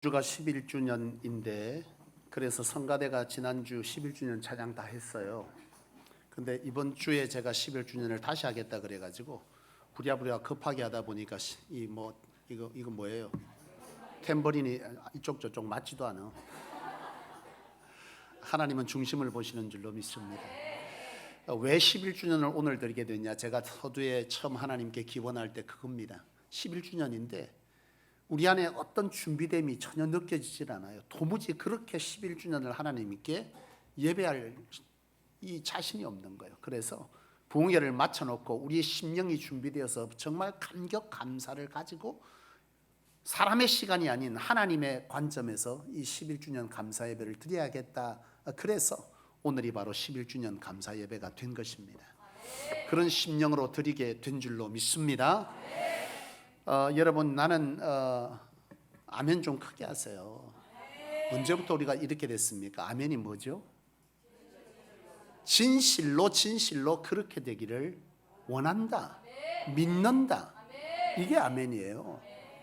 주가 11주년인데 그래서 성가대가 지난주 11주년 찬양 다 했어요. 근데 이번 주에 제가 11주년을 다시 하겠다 그래가지고 부랴부랴 급하게 하다 보니까 이거 뭐예요? 탬버린이 이쪽 저쪽 맞지도 않아. 하나님은 중심을 보시는 줄로 믿습니다. 왜 11주년을 오늘 드리게 됐냐? 제가 서두에 처음 하나님께 기원할 때 그겁니다. 11주년인데 우리 안에 어떤 준비됨이 전혀 느껴지질 않아요. 도무지 그렇게 11주년을 하나님께 예배할 이 자신이 없는 거예요. 그래서 부흥회를 마쳐놓고 우리의 심령이 준비되어서 정말 감격 감사를 가지고 사람의 시간이 아닌 하나님의 관점에서 이 11주년 감사 예배를 드려야겠다. 그래서 오늘이 바로 11주년 감사 예배가 된 것입니다. 그런 심령으로 드리게 된 줄로 믿습니다. 여러분, 나는 아멘 좀 크게 하세요. 언제부터 우리가 이렇게 됐습니까? 아멘이 뭐죠? 진실로 그렇게 되기를 원한다, 믿는다. 이게 아멘이에요.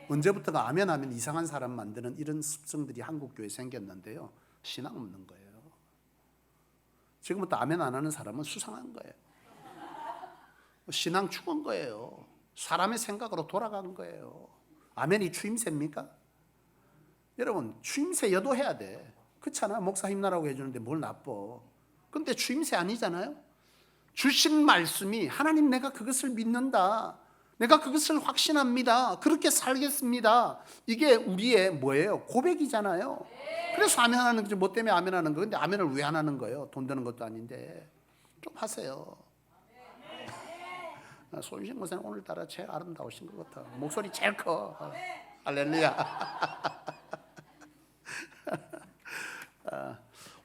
언제부터가 아멘 하면 이상한 사람 만드는 이런 습성들이 한국교회에 생겼는데요, 신앙 없는 거예요. 지금부터 아멘 안 하는 사람은 수상한 거예요. 신앙 죽은 거예요. 사람의 생각으로 돌아간 거예요. 아멘이 추임새입니까? 여러분, 추임새 여도해야 돼. 그렇잖아. 목사 힘나라고 해주는데 뭘 나빠. 근데 추임새 아니잖아요. 주신 말씀이 하나님, 내가 그것을 믿는다, 내가 그것을 확신합니다, 그렇게 살겠습니다, 이게 우리의 뭐예요? 고백이잖아요. 그래서 아멘 하는 거지. 뭐 때문에 아멘 하는 거예요? 근데 아멘을 왜 안 하는 거예요? 돈 드는 것도 아닌데. 좀 하세요. 손신 목사님 오늘따라 제일 아름다우신 것 같아. 목소리 제일 커. 할렐루야.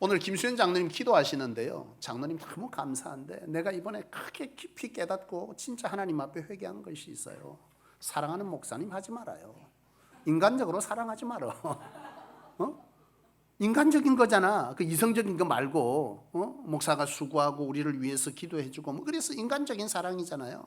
오늘 김수현 장로님 기도하시는데요, 장로님 너무 감사한데 내가 이번에 크게 깊이 깨닫고 진짜 하나님 앞에 회개한 것이 있어요. 사랑하는 목사님 하지 말아요. 인간적으로 사랑하지 말어. 인간적인 거잖아. 그 이성적인 거 말고, 목사가 수고하고 우리를 위해서 기도해주고 그래서 인간적인 사랑이잖아요.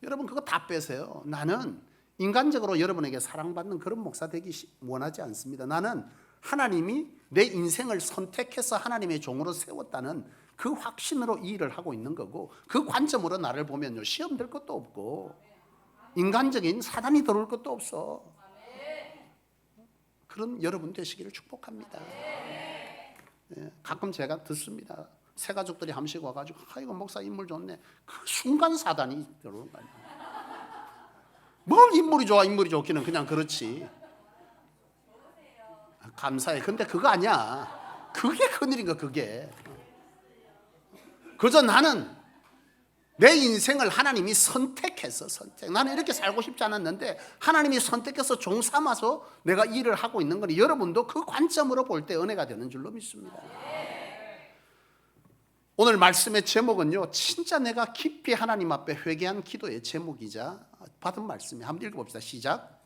여러분, 그거 다 빼세요. 나는 인간적으로 여러분에게 사랑받는 그런 목사 되기 원하지 않습니다. 나는 하나님이 내 인생을 선택해서 하나님의 종으로 세웠다는 그 확신으로 이 일을 하고 있는 거고, 그 관점으로 나를 보면요, 시험 될 것도 없고 인간적인 사단이 들어올 것도 없어. 그런 여러분 되시기를 축복합니다. 가끔 제가 듣습니다. 새 가족들이 한 번씩 와가지고, 이거 목사 인물 좋네. 그 순간 사단이 들어오는 거예요. 뭘 인물이 좋아, 인물이 좋기는 그냥 그렇지. 감사해. 근데 그거 아니야. 그게 큰일인 거야. 그게. 그저 나는 내 인생을 하나님이 선택해서 나는 이렇게 살고 싶지 않았는데 하나님이 선택해서 종 삼아서 내가 일을 하고 있는 거니, 여러분도 그 관점으로 볼 때 은혜가 되는 줄로 믿습니다. 오늘 말씀의 제목은요, 진짜 내가 깊이 하나님 앞에 회개한 기도의 제목이자 받은 말씀이, 한번 읽어봅시다. 시작.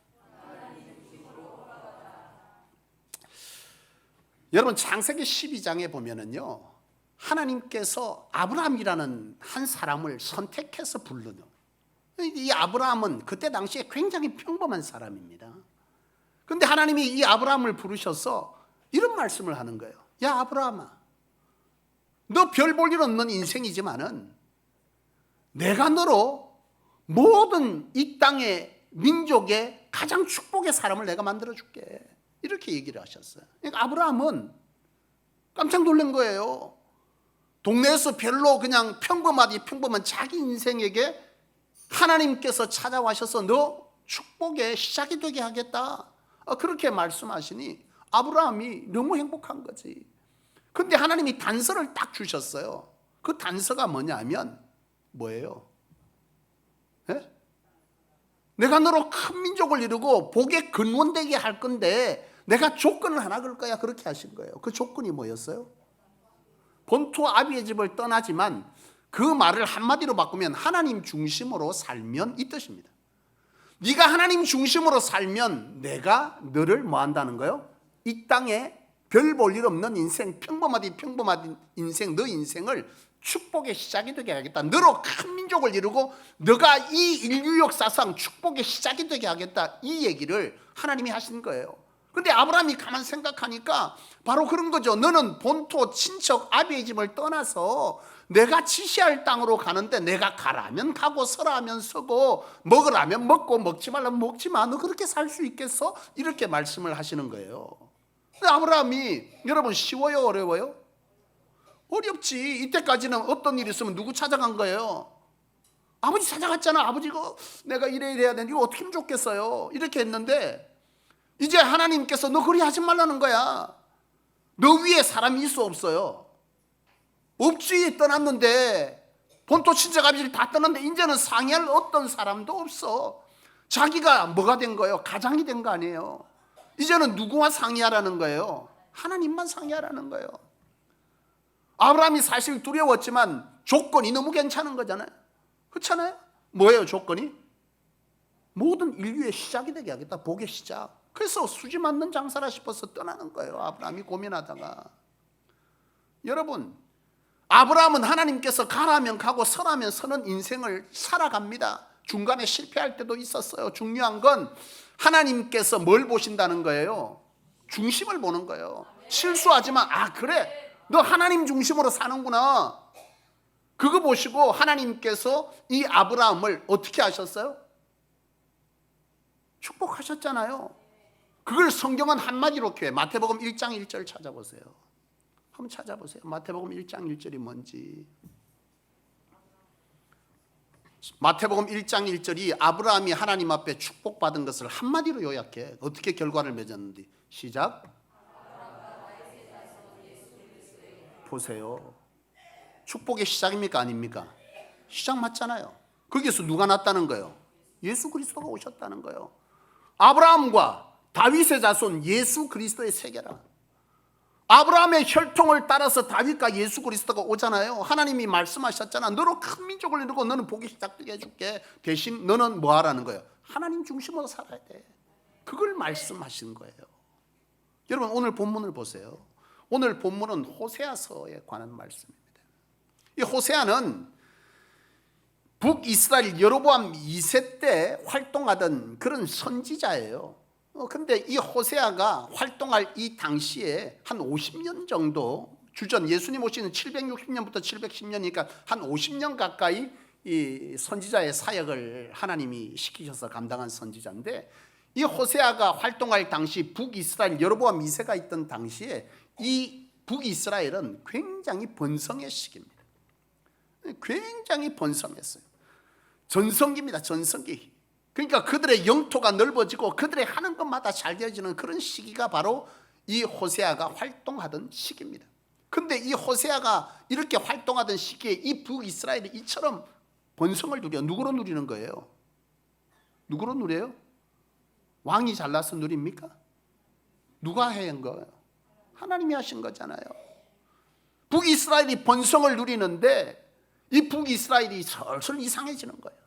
여러분, 창세기 12장에 보면은요, 하나님께서 아브라함이라는 한 사람을 선택해서 부르는, 이 아브라함은 그때 당시에 굉장히 평범한 사람입니다. 그런데 하나님이 이 아브라함을 부르셔서 이런 말씀을 하는 거예요. 야, 아브라함아, 너 별 볼 일 없는 인생이지만은 내가 너로 모든 이 땅의 민족의 가장 축복의 사람을 내가 만들어 줄게, 이렇게 얘기를 하셨어요. 그러니까 아브라함은 깜짝 놀란 거예요. 동네에서 별로 그냥 평범한 자기 인생에게 하나님께서 찾아와셔서 너 축복의 시작이 되게 하겠다, 그렇게 말씀하시니 아브라함이 너무 행복한 거지. 근데 하나님이 단서를 딱 주셨어요. 그 단서가 뭐냐면 뭐예요? 내가 너로 큰 민족을 이루고 복의 근원되게 할 건데 내가 조건을 하나 걸 거야, 그렇게 하신 거예요. 그 조건이 뭐였어요? 본토 아비의 집을 떠나지만 그 말을 한마디로 바꾸면 하나님 중심으로 살면 이 뜻입니다. 네가 하나님 중심으로 살면 내가 너를 뭐 한다는 거예요? 이 땅에 별 볼 일 없는 인생, 평범한 인생, 너 인생을 축복의 시작이 되게 하겠다, 너로 큰 민족을 이루고 너가 이 인류 역사상 축복의 시작이 되게 하겠다, 이 얘기를 하나님이 하신 거예요. 근데 아브라함이 가만 생각하니까 바로 그런 거죠. 너는 본토 친척 아비의 집을 떠나서 내가 지시할 땅으로 가는데 내가 가라면 가고 서라면 서고 먹으라면 먹고 먹지 말라면 먹지 마. 너 그렇게 살 수 있겠어? 이렇게 말씀을 하시는 거예요. 근데 아브라함이 여러분 쉬워요 어려워요? 어렵지. 이때까지는 어떤 일이 있으면 누구 찾아간 거예요? 아버지 찾아갔잖아. 아버지가 내가 이래 해야 되는데 이거 어떻게 하면 좋겠어요? 이렇게 했는데 이제 하나님께서 너 그리 하지 말라는 거야. 너 위에 사람이 있어 없어요? 없지. 떠났는데 본토 친척 아비를 다 떠났는데 이제는 상의할 어떤 사람도 없어. 자기가 뭐가 된 거예요? 가장이 된 거 아니에요. 이제는 누구와 상의하라는 거예요? 하나님만 상의하라는 거예요. 아브라함이 사실 두려웠지만 조건이 너무 괜찮은 거잖아요. 그렇잖아요? 뭐예요 조건이? 모든 인류의 시작이 되게 하겠다. 복의 시작. 그래서 수지 맞는 장사라 싶어서 떠나는 거예요. 아브라함이 고민하다가. 여러분, 아브라함은 하나님께서 가라면 가고 서라면 서는 인생을 살아갑니다. 중간에 실패할 때도 있었어요. 중요한 건 하나님께서 뭘 보신다는 거예요? 중심을 보는 거예요. 실수하지만 그래 너 하나님 중심으로 사는구나. 그거 보시고 하나님께서 이 아브라함을 어떻게 하셨어요? 축복하셨잖아요. 그걸 성경은 한마디로 표해. 마태복음 1장 1절 찾아보세요. 한번 찾아보세요. 마태복음 1장 1절이 뭔지. 마태복음 1장 1절이 아브라함이 하나님 앞에 축복받은 것을 한마디로 요약해. 어떻게 결과를 맺었는지. 시작. 보세요. 축복의 시작입니까 아닙니까? 시작 맞잖아요. 거기에서 누가 났다는 거예요? 예수 그리스도가 오셨다는 거예요. 아브라함과 다윗의 자손 예수 그리스도의 세계라. 아브라함의 혈통을 따라서 다윗과 예수 그리스도가 오잖아요. 하나님이 말씀하셨잖아. 너로 큰 민족을 이루고 너는 복이 시작되게 해줄게. 대신 너는 뭐 하라는 거예요? 하나님 중심으로 살아야 돼. 그걸 말씀하신 거예요. 여러분 오늘 본문을 보세요. 오늘 본문은 호세아서에 관한 말씀입니다. 이 호세아는 북이스라엘 여로보암 2세 때 활동하던 그런 선지자예요. 근데 이 호세아가 활동할 이 당시에 한 50년 정도 주전 예수님 오시는 760년부터 710년이니까 한 50년 가까이 이 선지자의 사역을 하나님이 시키셔서 감당한 선지자인데 이 호세아가 활동할 당시 북이스라엘 여로보암 2세가 있던 당시에 이 북이스라엘은 굉장히 번성의 시기입니다. 굉장히 번성했어요. 전성기입니다. 전성기. 그러니까 그들의 영토가 넓어지고 그들의 하는 것마다 잘 되어지는 그런 시기가 바로 이 호세아가 활동하던 시기입니다. 그런데 이 호세아가 이렇게 활동하던 시기에 이 북이스라엘이 이처럼 번성을 누려. 누구로 누리는 거예요? 누구로 누려요? 왕이 잘나서 누립니까? 누가 한 거예요? 하나님이 하신 거잖아요. 북이스라엘이 번성을 누리는데 이 북이스라엘이 슬슬 이상해지는 거예요.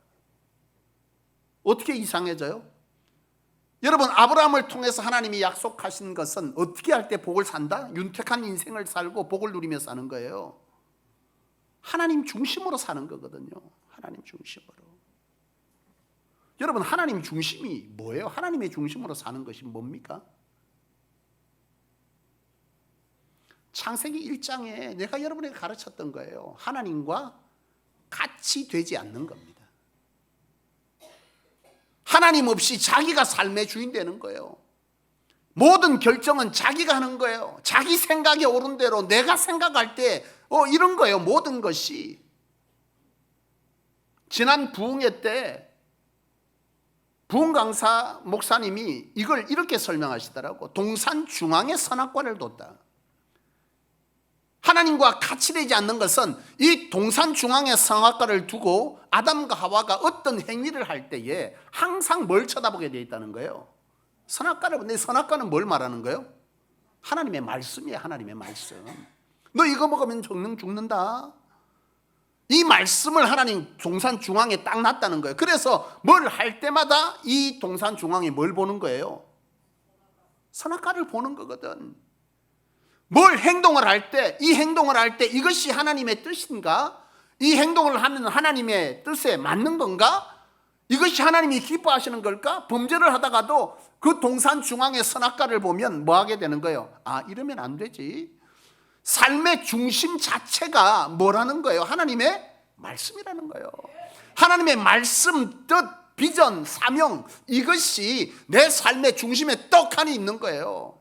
어떻게 이상해져요? 여러분 아브라함을 통해서 하나님이 약속하신 것은 어떻게 할 때 복을 산다? 윤택한 인생을 살고 복을 누리며 사는 거예요. 하나님 중심으로 사는 거거든요. 하나님 중심으로. 여러분 하나님 중심이 뭐예요? 하나님의 중심으로 사는 것이 뭡니까? 창세기 1장에 내가 여러분에게 가르쳤던 거예요. 하나님과 같이 되지 않는 겁니다. 하나님 없이 자기가 삶의 주인 되는 거예요. 모든 결정은 자기가 하는 거예요. 자기 생각에 옳은 대로 내가 생각할 때 이런 거예요. 모든 것이. 지난 부흥회 때 부흥 강사 목사님이 이걸 이렇게 설명하시더라고. 동산 중앙에 선악과를 뒀다. 하나님과 같이 되지 않는 것은 이 동산 중앙에 선악과를 두고 아담과 하와가 어떤 행위를 할 때에 항상 뭘 쳐다보게 되어 있다는 거예요? 선악과를. 근데 선악과는 뭘 말하는 거예요? 하나님의 말씀이에요. 하나님의 말씀. 너 이거 먹으면 죽는다. 이 말씀을 하나님 동산 중앙에 딱 놨다는 거예요. 그래서 뭘 할 때마다 이 동산 중앙에 뭘 보는 거예요? 선악과를 보는 거거든. 뭘 행동을 할 때, 이 행동을 할 때 이것이 하나님의 뜻인가? 이 행동을 하면 하나님의 뜻에 맞는 건가? 이것이 하나님이 기뻐하시는 걸까? 범죄를 하다가도 그 동산 중앙의 선악과를 보면 뭐 하게 되는 거예요? 아, 이러면 안 되지. 삶의 중심 자체가 뭐라는 거예요? 하나님의 말씀이라는 거예요. 하나님의 말씀, 뜻, 비전, 사명, 이것이 내 삶의 중심에 떡하니 있는 거예요.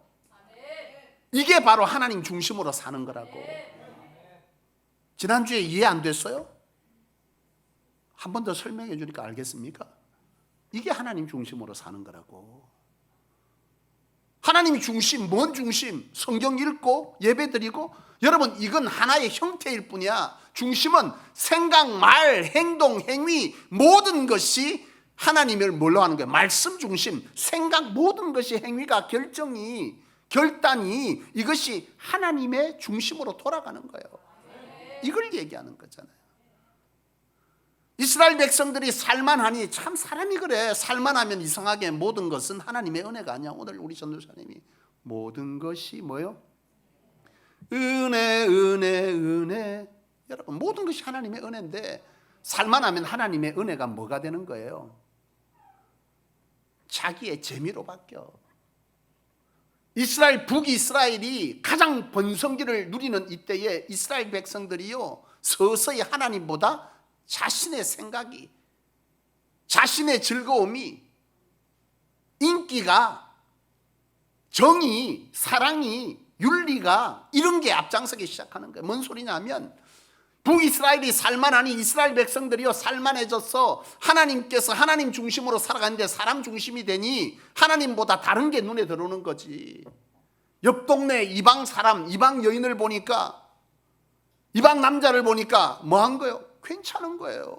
이게 바로 하나님 중심으로 사는 거라고. 지난주에 이해 안 됐어요? 한 번 더 설명해 주니까 알겠습니까? 이게 하나님 중심으로 사는 거라고. 하나님 중심, 뭔 중심? 성경 읽고 예배 드리고. 여러분, 이건 하나의 형태일 뿐이야. 중심은 생각, 말, 행동, 행위 모든 것이 하나님을 뭘로 하는 거예요? 말씀 중심, 생각 모든 것이 행위가 결정이, 결단이 이것이 하나님의 중심으로 돌아가는 거예요. 이걸 얘기하는 거잖아요. 이스라엘 백성들이 살만하니, 참 사람이 그래. 살만하면 이상하게 모든 것은 하나님의 은혜가 아니야. 오늘 우리 전도사님이 모든 것이 뭐요? 은혜, 은혜, 은혜. 여러분, 모든 것이 하나님의 은혜인데 살만하면 하나님의 은혜가 뭐가 되는 거예요? 자기의 재미로 바뀌어. 이스라엘, 북이스라엘이 가장 번성기를 누리는 이때에 이스라엘 백성들이요, 서서히 하나님보다 자신의 생각이, 자신의 즐거움이, 인기가, 정의, 사랑이, 윤리가 이런 게 앞장서기 시작하는 거예요. 뭔 소리냐면 북이스라엘이 살만하니 이스라엘 백성들이요 살만해져서 하나님께서 하나님 중심으로 살아가는데 사람 중심이 되니 하나님보다 다른 게 눈에 들어오는 거지. 옆 동네 이방 사람, 이방 여인을 보니까, 이방 남자를 보니까 뭐 한 거예요? 괜찮은 거예요.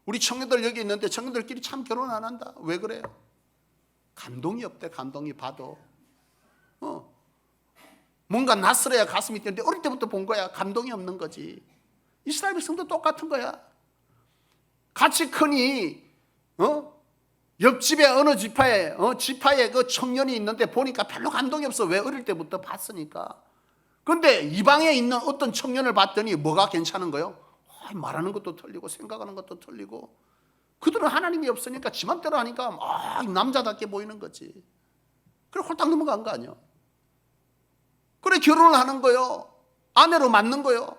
우리 청년들 여기 있는데 청년들끼리 참 결혼 안 한다. 왜 그래요? 감동이 없대. 감동이 봐도 뭔가 낯설어야 가슴이 뛰는데 어릴 때부터 본 거야. 감동이 없는 거지. 이스라엘 백성도 똑같은 거야. 같이 크니 옆집에 어느 지파에 그 청년이 있는데 보니까 별로 감동이 없어. 왜? 어릴 때부터 봤으니까. 그런데 이방에 있는 어떤 청년을 봤더니 뭐가 괜찮은 거예요? 말하는 것도 틀리고 생각하는 것도 틀리고. 그들은 하나님이 없으니까 지 맘대로 하니까 남자답게 보이는 거지. 그래 홀딱 넘어간 거 아니야. 그래 결혼을 하는 거요. 아내로 맞는 거요.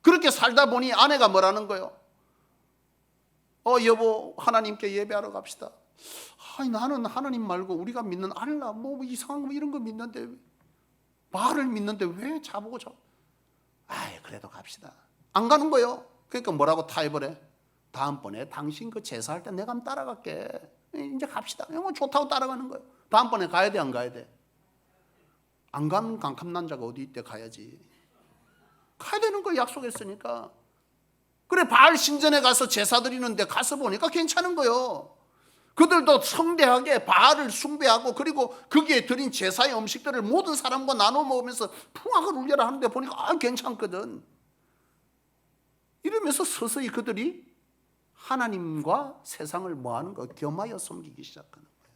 그렇게 살다 보니 아내가 뭐라는 거요? 여보, 하나님께 예배하러 갑시다. 나는 하나님 말고 우리가 믿는 알라 뭐 이상한 거 이런 거 믿는데, 말을 믿는데 왜 자보고 그래도 갑시다. 안 가는 거요. 그러니까 뭐라고 타협을 해? 다음번에 당신 그 제사할 때 내가 한번 따라갈게. 이제 갑시다. 뭐 좋다고 따라가는 거예요. 다음번에 가야 돼, 안 가야 돼? 안 가는 강캄난자가 어디 있대? 가야지. 가야 되는 거 약속했으니까. 그래 바알 신전에 가서 제사 드리는데 가서 보니까 괜찮은 거요. 그들도 성대하게 바알을 숭배하고 그리고 거기에 드린 제사의 음식들을 모든 사람과 나눠 먹으면서 풍악을 울려라 하는데 보니까 괜찮거든. 이러면서 서서히 그들이 하나님과 세상을 뭐하는 거? 겸하여 섬기기 시작하는 거예요.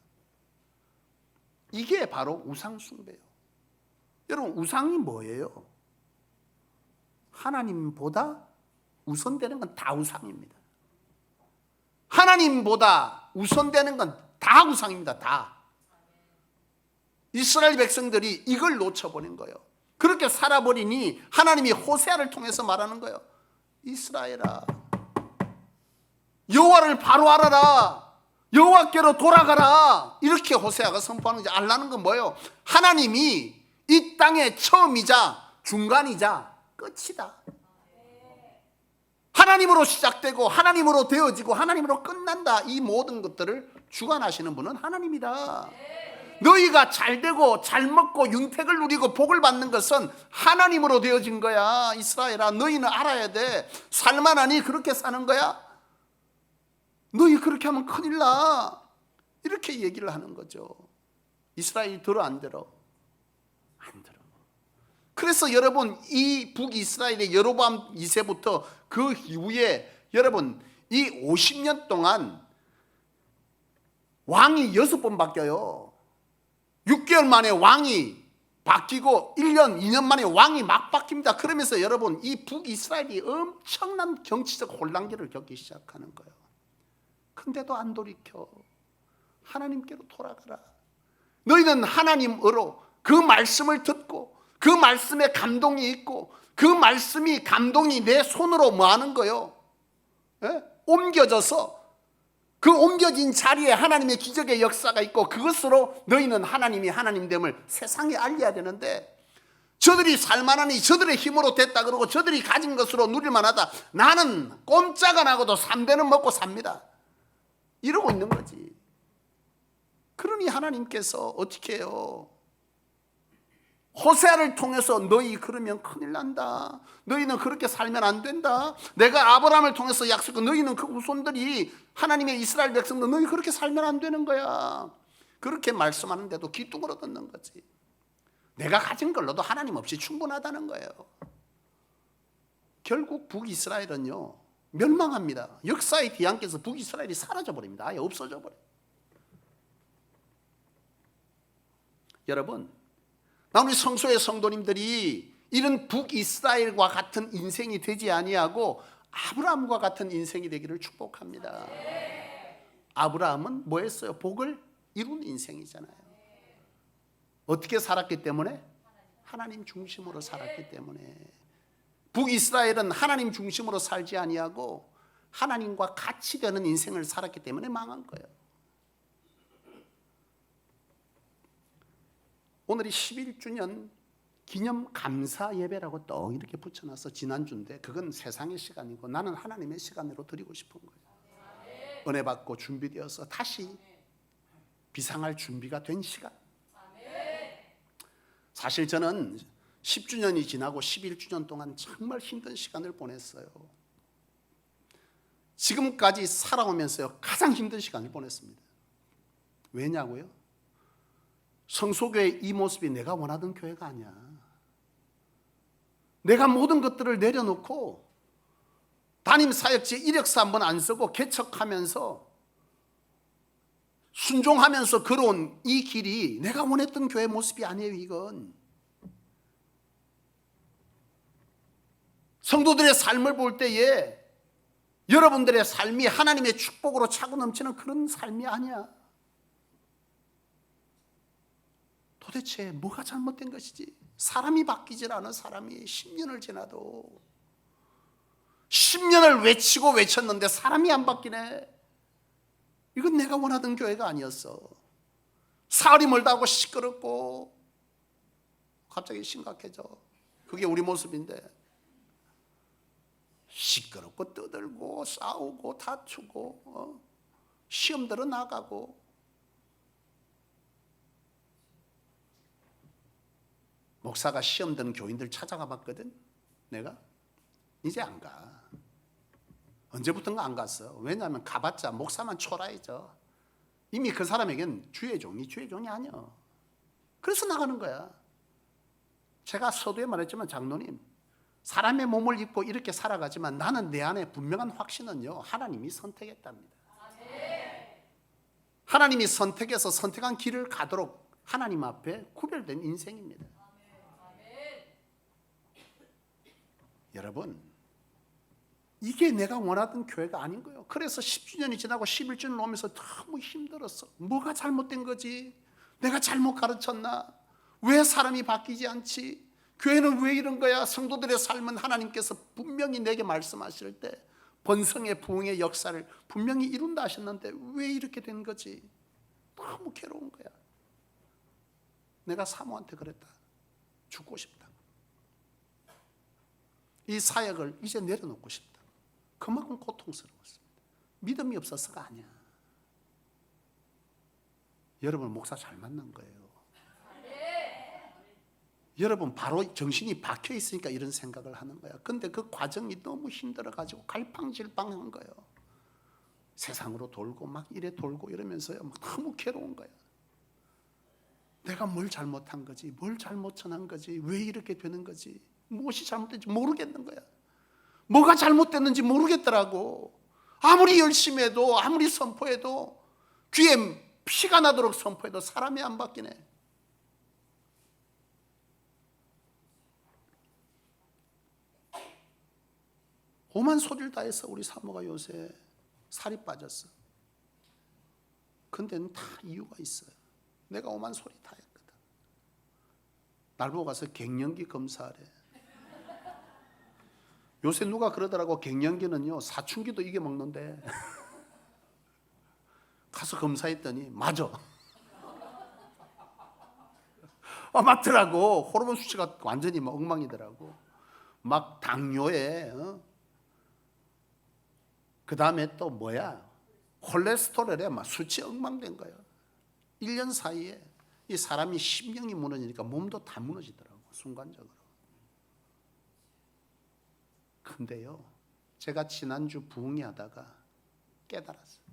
이게 바로 우상 숭배예요. 여러분, 우상이 뭐예요? 하나님보다 우선되는 건 다 우상입니다. 하나님보다 우선되는 건 다 우상입니다. 다. 이스라엘 백성들이 이걸 놓쳐버린 거예요. 그렇게 살아버리니 하나님이 호세아를 통해서 말하는 거예요. 이스라엘아, 여호와를 바로 알아라. 여호와께로 돌아가라. 이렇게 호세아가 선포하는 거지. 알라는 건 뭐예요? 하나님이 이 땅의 처음이자 중간이자 끝이다. 하나님으로 시작되고 하나님으로 되어지고 하나님으로 끝난다. 이 모든 것들을 주관하시는 분은 하나님이다. 너희가 잘 되고 잘 먹고 윤택을 누리고 복을 받는 것은 하나님으로 되어진 거야. 이스라엘아, 너희는 알아야 돼. 살만하니 그렇게 사는 거야? 너희 그렇게 하면 큰일 나. 이렇게 얘기를 하는 거죠. 이스라엘이 들어 안 들어? 안 들어. 그래서 여러분, 이 북이스라엘의 여로보암 2세부터 그 이후에 여러분 이 50년 동안 왕이 6번 바뀌어요. 6개월 만에 왕이 바뀌고 1년, 2년 만에 왕이 막 바뀝니다. 그러면서 여러분 이 북이스라엘이 엄청난 정치적 혼란기를 겪기 시작하는 거예요. 근데도 안 돌이켜. 하나님께로 돌아가라. 너희는 하나님으로 그 말씀을 듣고 그 말씀에 감동이 있고 그 말씀이 감동이 내 손으로 뭐 하는 거요? 옮겨져서 그 옮겨진 자리에 하나님의 기적의 역사가 있고 그것으로 너희는 하나님이 하나님됨을 세상에 알려야 되는데 저들이 살만하니 저들의 힘으로 됐다 그러고 저들이 가진 것으로 누릴만하다. 나는 꼼짝 안 하고도 3대는 먹고 삽니다. 이러고 있는 거지. 그러니 하나님께서 어떻게 해요? 호세아를 통해서 너희 그러면 큰일 난다. 너희는 그렇게 살면 안 된다. 내가 아브라함을 통해서 약속한 너희는 그 후손들이 하나님의 이스라엘 백성들 너희 그렇게 살면 안 되는 거야. 그렇게 말씀하는데도 귀뚱으로 듣는 거지. 내가 가진 걸로도 하나님 없이 충분하다는 거예요. 결국 북이스라엘은요 멸망합니다. 역사의 뒤안께서 북이스라엘이 사라져버립니다. 아예 없어져 버려요. 여러분, 우리 성소의 성도님들이 이런 북이스라엘과 같은 인생이 되지 아니하고 아브라함과 같은 인생이 되기를 축복합니다. 아브라함은 뭐 했어요? 복을 이룬 인생이잖아요. 어떻게 살았기 때문에? 하나님 중심으로 살았기 때문에. 북이스라엘은 하나님 중심으로 살지 아니하고 하나님과 같이 되는 인생을 살았기 때문에 망한 거예요. 오늘이 11주년 기념 감사 예배라고 또 이렇게 붙여놔서 지난주인데 그건 세상의 시간이고 나는 하나님의 시간으로 드리고 싶은 거예요. 은혜 받고 준비되어서 다시 비상할 준비가 된 시간. 사실 저는 10주년이 지나고 11주년 동안 정말 힘든 시간을 보냈어요. 지금까지 살아오면서요 가장 힘든 시간을 보냈습니다. 왜냐고요? 성소교회 이 모습이 내가 원하던 교회가 아니야. 내가 모든 것들을 내려놓고 담임 사역지 이력서 한번 안 쓰고 개척하면서 순종하면서 걸어온 이 길이 내가 원했던 교회 모습이 아니에요. 이건 성도들의 삶을 볼 때에 여러분들의 삶이 하나님의 축복으로 차고 넘치는 그런 삶이 아니야. 도대체 뭐가 잘못된 것이지? 사람이 바뀌질 않아. 사람이 10년을 지나도 10년을 외치고 외쳤는데 사람이 안 바뀌네. 이건 내가 원하던 교회가 아니었어. 사흘이 멀다 하고 시끄럽고 갑자기 심각해져. 그게 우리 모습인데 시끄럽고 떠들고 싸우고 다투고 시험 들어 나가고 목사가 시험 드는 교인들 찾아가 봤거든. 내가 이제 안 가. 언제부턴가 안 갔어. 왜냐하면 가봤자 목사만 초라해져. 이미 그 사람에겐 주의 종이 아니야. 그래서 나가는 거야. 제가 서두에 말했지만 장로님, 사람의 몸을 입고 이렇게 살아가지만 나는 내 안에 분명한 확신은요 하나님이 선택했답니다. 하나님이 선택해서 선택한 길을 가도록 하나님 앞에 구별된 인생입니다. 여러분, 이게 내가 원하던 교회가 아닌 거예요. 그래서 10주년이 지나고 11주년 오면서 너무 힘들었어. 뭐가 잘못된 거지? 내가 잘못 가르쳤나? 왜 사람이 바뀌지 않지? 교회는 왜 이런 거야? 성도들의 삶은 하나님께서 분명히 내게 말씀하실 때 번성의 부흥의 역사를 분명히 이룬다 하셨는데 왜 이렇게 된 거지? 너무 괴로운 거야. 내가 사모한테 그랬다. 죽고 싶다. 이 사역을 이제 내려놓고 싶다. 그만큼 고통스러웠습니다. 믿음이 없어서가 아니야. 여러분 목사 잘 만난 거예요. 여러분 바로 정신이 박혀 있으니까 이런 생각을 하는 거야. 근데 그 과정이 너무 힘들어가지고 갈팡질팡한 거예요. 세상으로 돌고 막 이래 돌고 이러면서요 막 너무 괴로운 거야. 내가 뭘 잘못한 거지? 뭘 잘못 전한 거지? 왜 이렇게 되는 거지? 무엇이 잘못된지 모르겠는 거야. 뭐가 잘못됐는지 모르겠더라고. 아무리 열심히 해도 아무리 선포해도 귀에 피가 나도록 선포해도 사람이 안 바뀌네. 오만 소리를 다해서 우리 사모가 요새 살이 빠졌어. 근데 다 이유가 있어요. 내가 오만 소리 다 했거든. 날 보고 가서 갱년기 검사하래. 요새 누가 그러더라고. 갱년기는요 사춘기도 이겨먹는데. 가서 검사했더니 맞아. 맞더라고. 호르몬 수치가 완전히 막 엉망이더라고. 막 당뇨에 그 다음에 또 뭐야, 콜레스테롤에 막 수치 엉망된 거예요. 1년 사이에 이 사람이 심령이 무너지니까 몸도 다 무너지더라고, 순간적으로. 근데요, 제가 지난주 부흥회 하다가 깨달았어요.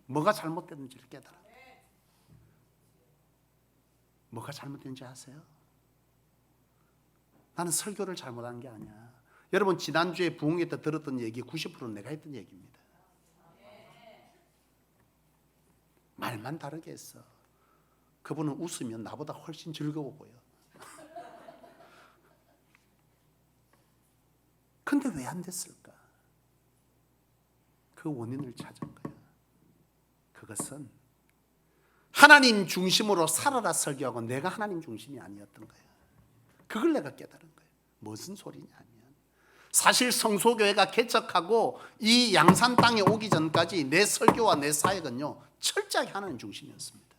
뭐가 잘못됐는지를 깨달았어요. 뭐가 잘못된지 아세요? 나는 설교를 잘못한 게 아니야. 여러분, 지난주에 부흥회 때 들었던 얘기 90%는 내가 했던 얘기입니다. 말만 다르게 했어. 그분은 웃으면 나보다 훨씬 즐거워 보여. 근데 왜 안 됐을까? 그 원인을 찾은 거야. 그것은 하나님 중심으로 살아라 설교하고 내가 하나님 중심이 아니었던 거야. 그걸 내가 깨달은 거야. 무슨 소리냐면, 사실 성소교회가 개척하고 이 양산 땅에 오기 전까지 내 설교와 내 사역은요 철저하게 하나님 중심이었습니다.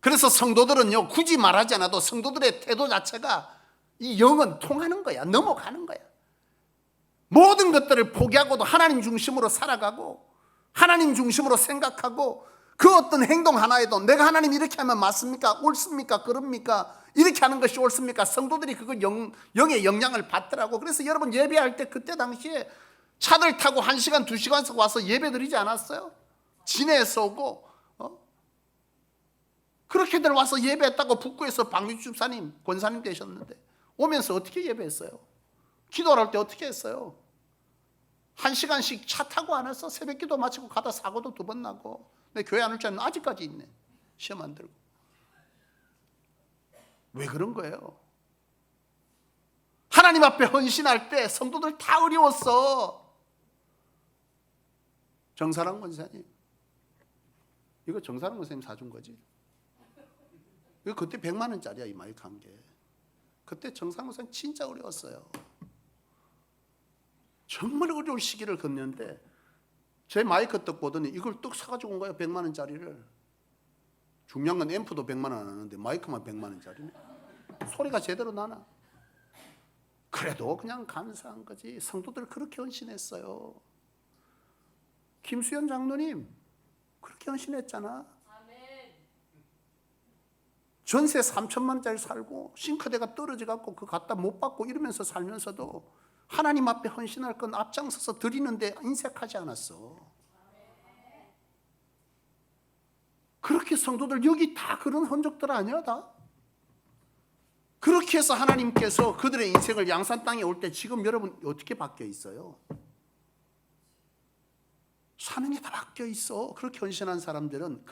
그래서 성도들은요 굳이 말하지 않아도 성도들의 태도 자체가 이 영은 통하는 거야. 넘어가는 거야. 모든 것들을 포기하고도 하나님 중심으로 살아가고 하나님 중심으로 생각하고, 그 어떤 행동 하나에도 내가 하나님 이렇게 하면 맞습니까? 옳습니까? 그럽니까? 이렇게 하는 것이 옳습니까? 성도들이 그걸 영의 영향을 받더라고. 그래서 여러분 예배할 때 그때 당시에 차들 타고 1시간 2시간씩 와서 예배 드리지 않았어요? 진해에서 오고 그렇게들 와서 예배했다고. 북구에서 박유주 집사님 권사님 되셨는데 오면서 어떻게 예배했어요? 기도할 때 어떻게 했어요? 1시간씩 차 타고 안 왔어? 새벽기도 마치고 가다 사고도 2번 나고. 내 교회 안 올 줄 알았는데 아직까지 있네. 시험 안 들고. 왜 그런 거예요? 하나님 앞에 헌신할 때 성도들 다 어려웠어. 정사랑 권사님, 이거 정사랑 권사님 사준 거지? 이거 그때 100만 원짜리야, 이 마이크 한 개. 그때 정사랑 권사님 진짜 어려웠어요. 정말 어려운 시기를 겪는데 제 마이크 떡 보더니 이걸 떡 사가지고 온 거예요. 100만 원짜리를. 중요한 건 앰프도 100만 원 안 하는데 마이크만 100만 원짜리네. 소리가 제대로 나나? 그래도 그냥 감사한 거지. 성도들 그렇게 헌신했어요. 김수현 장로님 그렇게 헌신했잖아. 전세 3천만 원짜리 살고 싱크대가 떨어져갖고 그거 갖다 못 받고 이러면서 살면서도 하나님 앞에 헌신할 건 앞장서서 드리는데 인색하지 않았어. 그렇게 성도들 여기 다 그런 흔적들 아니야 다? 그렇게 해서 하나님께서 그들의 인생을 양산 땅에 올 때 지금 여러분 어떻게 바뀌어 있어요? 사는 게 다 바뀌어 있어. 그렇게 헌신한 사람들은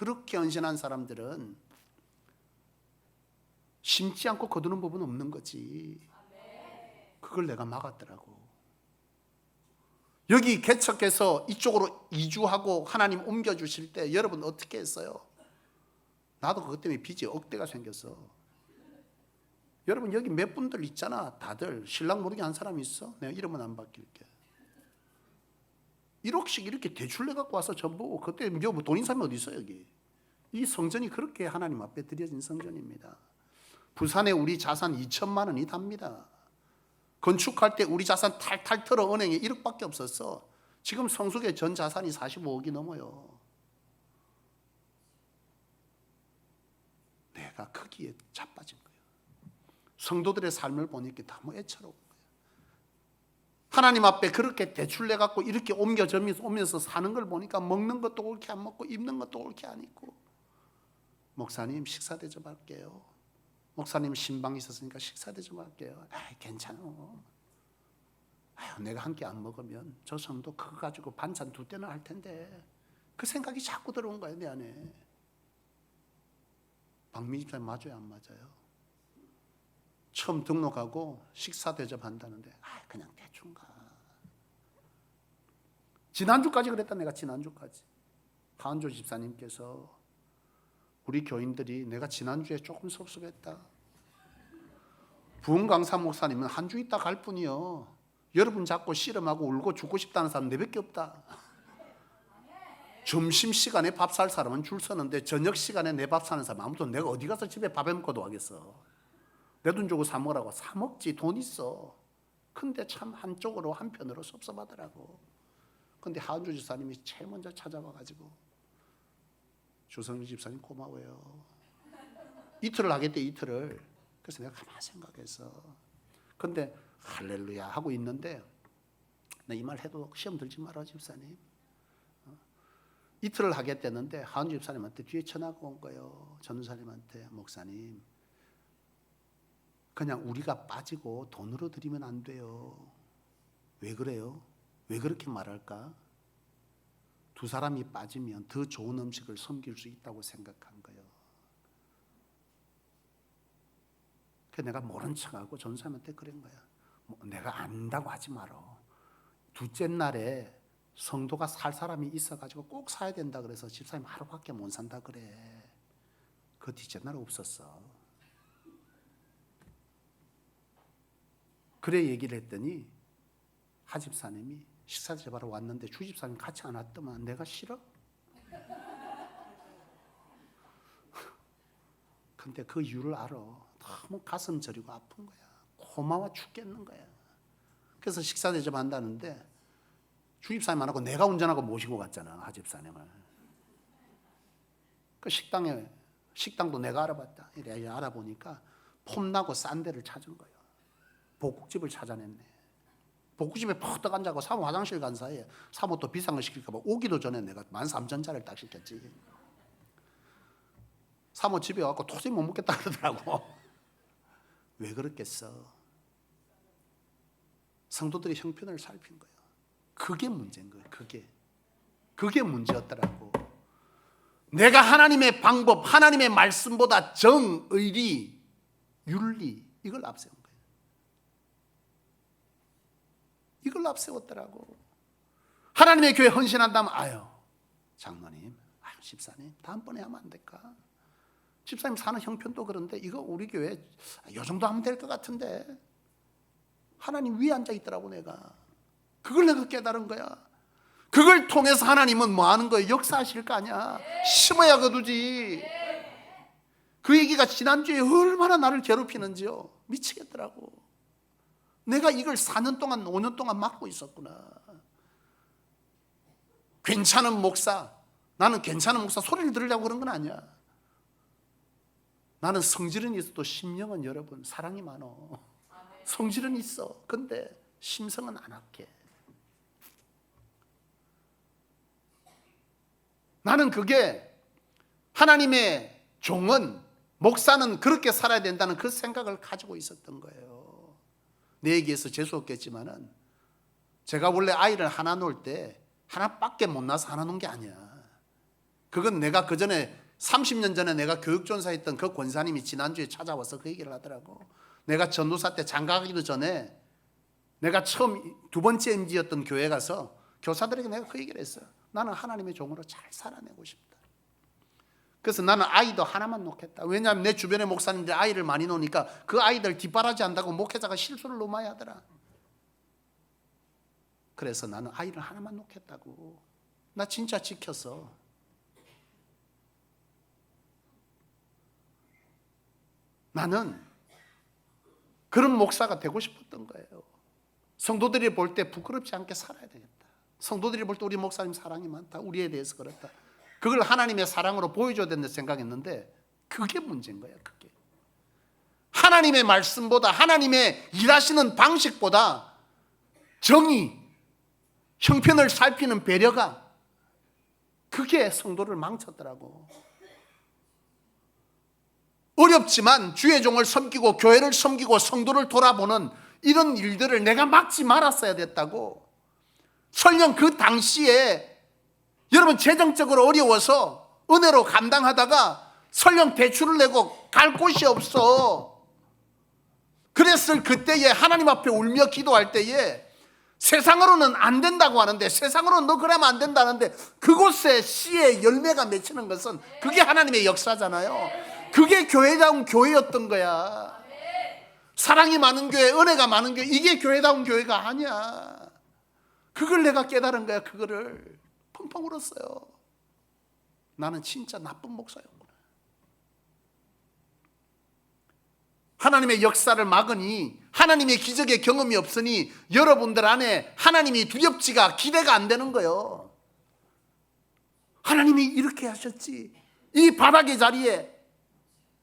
심지 않고 거두는 법은 없는 거지. 그걸 내가 막았더라고. 여기 개척해서 이쪽으로 이주하고 하나님 옮겨주실 때 여러분 어떻게 했어요? 나도 그것 때문에 빚이 억대가 생겼어. 여러분 여기 몇 분들 있잖아. 다들 신랑 모르게 한 사람 있어? 내가 이름은 안 바뀔게. 1억씩 이렇게 대출 내갖고 와서 전부. 그때 뭐 돈 있는 사람이 어디 있어 여기. 이 성전이 그렇게 하나님 앞에 드려진 성전입니다. 부산에 우리 자산 2천만 원이 답니다. 건축할 때 우리 자산 탈탈 털어 은행에 1억밖에 없었어. 지금 성수교의 전 자산이 45억이 넘어요. 내가 거기에 자빠진 거예요. 성도들의 삶을 보니까 너무 애처로운 거예요. 하나님 앞에 그렇게 대출 내갖고 이렇게 오면서 사는 걸 보니까 먹는 것도 옳게 안 먹고 입는 것도 옳게 안 입고. 목사님 식사 대접할게요. 목사님 신방 있었으니까 식사 대접할게요. 괜찮아. 내가 한 끼 안 먹으면 저 성도 그거 가지고 반찬 2대나 할 텐데. 그 생각이 자꾸 들어온 거예요 내 안에. 박민희 집사님 맞아요 안 맞아요? 처음 등록하고 식사 대접한다는데 그냥 대충 가. 지난주까지 그랬다 내가. 지난주까지 하은조 집사님께서 우리 교인들이 내가 지난주에 조금 섭섭했다. 부흥강사 목사님은 한 주 있다 갈 뿐이요. 여러분 잡고 씨름하고 울고 죽고 싶다는 사람 내밖에 없다. 점심시간에 밥 살 사람은 줄 서는데 저녁 시간에 내 밥 사는 사람 아무도 내가 어디 가서 집에 밥 해먹고도 하겠어. 내 돈 주고 사 먹으라고. 사 먹지, 돈 있어. 근데 참 한쪽으로 한편으로 섭섭하더라고. 근데 하은주 집사님이 제일 먼저 찾아와가지고 조성주 집사님 고마워요. 이틀을 하겠대, 이틀을. 그래서 내가 가만히 생각해서 근데 할렐루야 하고 있는데 나 이 말 해도 시험 들지 마라 집사님. 이틀을 하겠다는데 하은주 집사님한테 뒤에 전화가 온 거예요. 전우사님한테 목사님 그냥 우리가 빠지고 돈으로 드리면 안 돼요. 왜 그래요? 왜 그렇게 말할까? 두 사람이 빠지면 더 좋은 음식을 섬길 수 있다고 생각한 거예요. 그래서 내가 모른 척하고 전사님한테 그런 거야. 내가 안다고 하지 마라. 둘째 날에 성도가 살 사람이 있어가지고 꼭 사야 된다 그래서 집사님 하루밖에 못 산다 그래. 그 뒤째 날 없었어. 그래 얘기를 했더니 하 집사님이 식사 제바로 왔는데 주 집사님 같이 안 왔더만 내가 싫어? 근데 그 이유를 알아. 너무 가슴 저리고 아픈 거야. 고마워 죽겠는 거야. 그래서 식사 대접한다는데 주 집사님 안 하고 내가 운전하고 모시고 갔잖아 하 집사님을. 그 식당도 내가 알아봤다. 이래 알아보니까 폼나고 싼 데를 찾은 거예요. 복국집을 찾아냈네. 복국집에 퍽떡 앉아고 사모 화장실 간 사이에 사모 또 비싼 거 시킬까 봐 오기도 전에 내가 13,000짜리를 딱 시켰지. 사모 집에 와서 도저히 못 먹겠다 그러더라고. 왜 그렇겠어? 성도들이 형편을 살핀 거예요. 그게 문제인 거예요. 그게 문제였더라고. 내가 하나님의 방법, 하나님의 말씀보다 정, 의리, 윤리 이걸 앞세운 거예요. 이걸 앞세웠더라고. 하나님의 교회 헌신한다면 아유 장로님, 아유 집사님 다음번에 하면 안 될까? 집사님 사는 형편도 그런데 이거 우리 교회 이 정도 하면 될 것 같은데 하나님 위에 앉아 있더라고. 내가 그걸 내가 깨달은 거야. 그걸 통해서 하나님은 뭐 하는 거예요? 역사하실 거 아니야. 심어야 거두지. 그 얘기가 지난주에 얼마나 나를 괴롭히는지요. 미치겠더라고. 내가 이걸 4년 동안 5년 동안 맡고 있었구나. 괜찮은 목사, 나는 괜찮은 목사 소리를 들으려고 그런 건 아니야. 나는 성질은 있어도 심령은 여러분 사랑이 많어. 성질은 있어. 근데 심성은 안 악해. 나는 그게 하나님의 종은 목사는 그렇게 살아야 된다는 그 생각을 가지고 있었던 거예요. 내 얘기에서 재수없겠지만은 제가 원래 아이를 하나 놓을 때 하나밖에 못 낳아서 하나 놓은 게 아니야. 그건 내가 그 전에 30년 전에 내가 교육전사했던 그 권사님이 지난주에 찾아와서 그 얘기를 하더라고. 내가 전도사 때 장가가기도 전에 내가 처음 두 번째 MG였던 교회 가서 교사들에게 내가 그 얘기를 했어요. 나는 하나님의 종으로 잘 살아내고 싶다. 그래서 나는 아이도 하나만 놓겠다. 왜냐하면 내 주변의 목사님들 아이를 많이 놓으니까 그 아이들 뒷바라지 한다고 목회자가 실수를 너무 많이 하더라. 그래서 나는 아이를 하나만 놓겠다고. 나 진짜 지켰어. 나는 그런 목사가 되고 싶었던 거예요. 성도들이 볼 때 부끄럽지 않게 살아야 되겠다. 성도들이 볼 때 우리 목사님 사랑이 많다. 우리에 대해서 그렇다. 그걸 하나님의 사랑으로 보여줘야 된다 생각했는데 그게 문제인 거야. 그게 하나님의 말씀보다 하나님의 일하시는 방식보다 정의, 형편을 살피는 배려가 그게 성도를 망쳤더라고. 어렵지만 주의 종을 섬기고 교회를 섬기고 성도를 돌아보는 이런 일들을 내가 막지 말았어야 됐다고. 설령 그 당시에 여러분 재정적으로 어려워서 은혜로 감당하다가 설령 대출을 내고 갈 곳이 없어. 그랬을 그때에 하나님 앞에 울며 기도할 때에 세상으로는 안 된다고 하는데, 세상으로는 너 그러면 안 된다는데 그곳에 씨의 열매가 맺히는 것은 그게 하나님의 역사잖아요. 그게 교회다운 교회였던 거야. 사랑이 많은 교회, 은혜가 많은 교회, 이게 교회다운 교회가 아니야. 그걸 내가 깨달은 거야. 그거를 펑펑 울었어요. 나는 진짜 나쁜 목사였구나. 하나님의 역사를 막으니, 하나님의 기적의 경험이 없으니 여러분들 안에 하나님이 두렵지가, 기대가 안 되는 거예요. 하나님이 이렇게 하셨지. 이 바닥의 자리에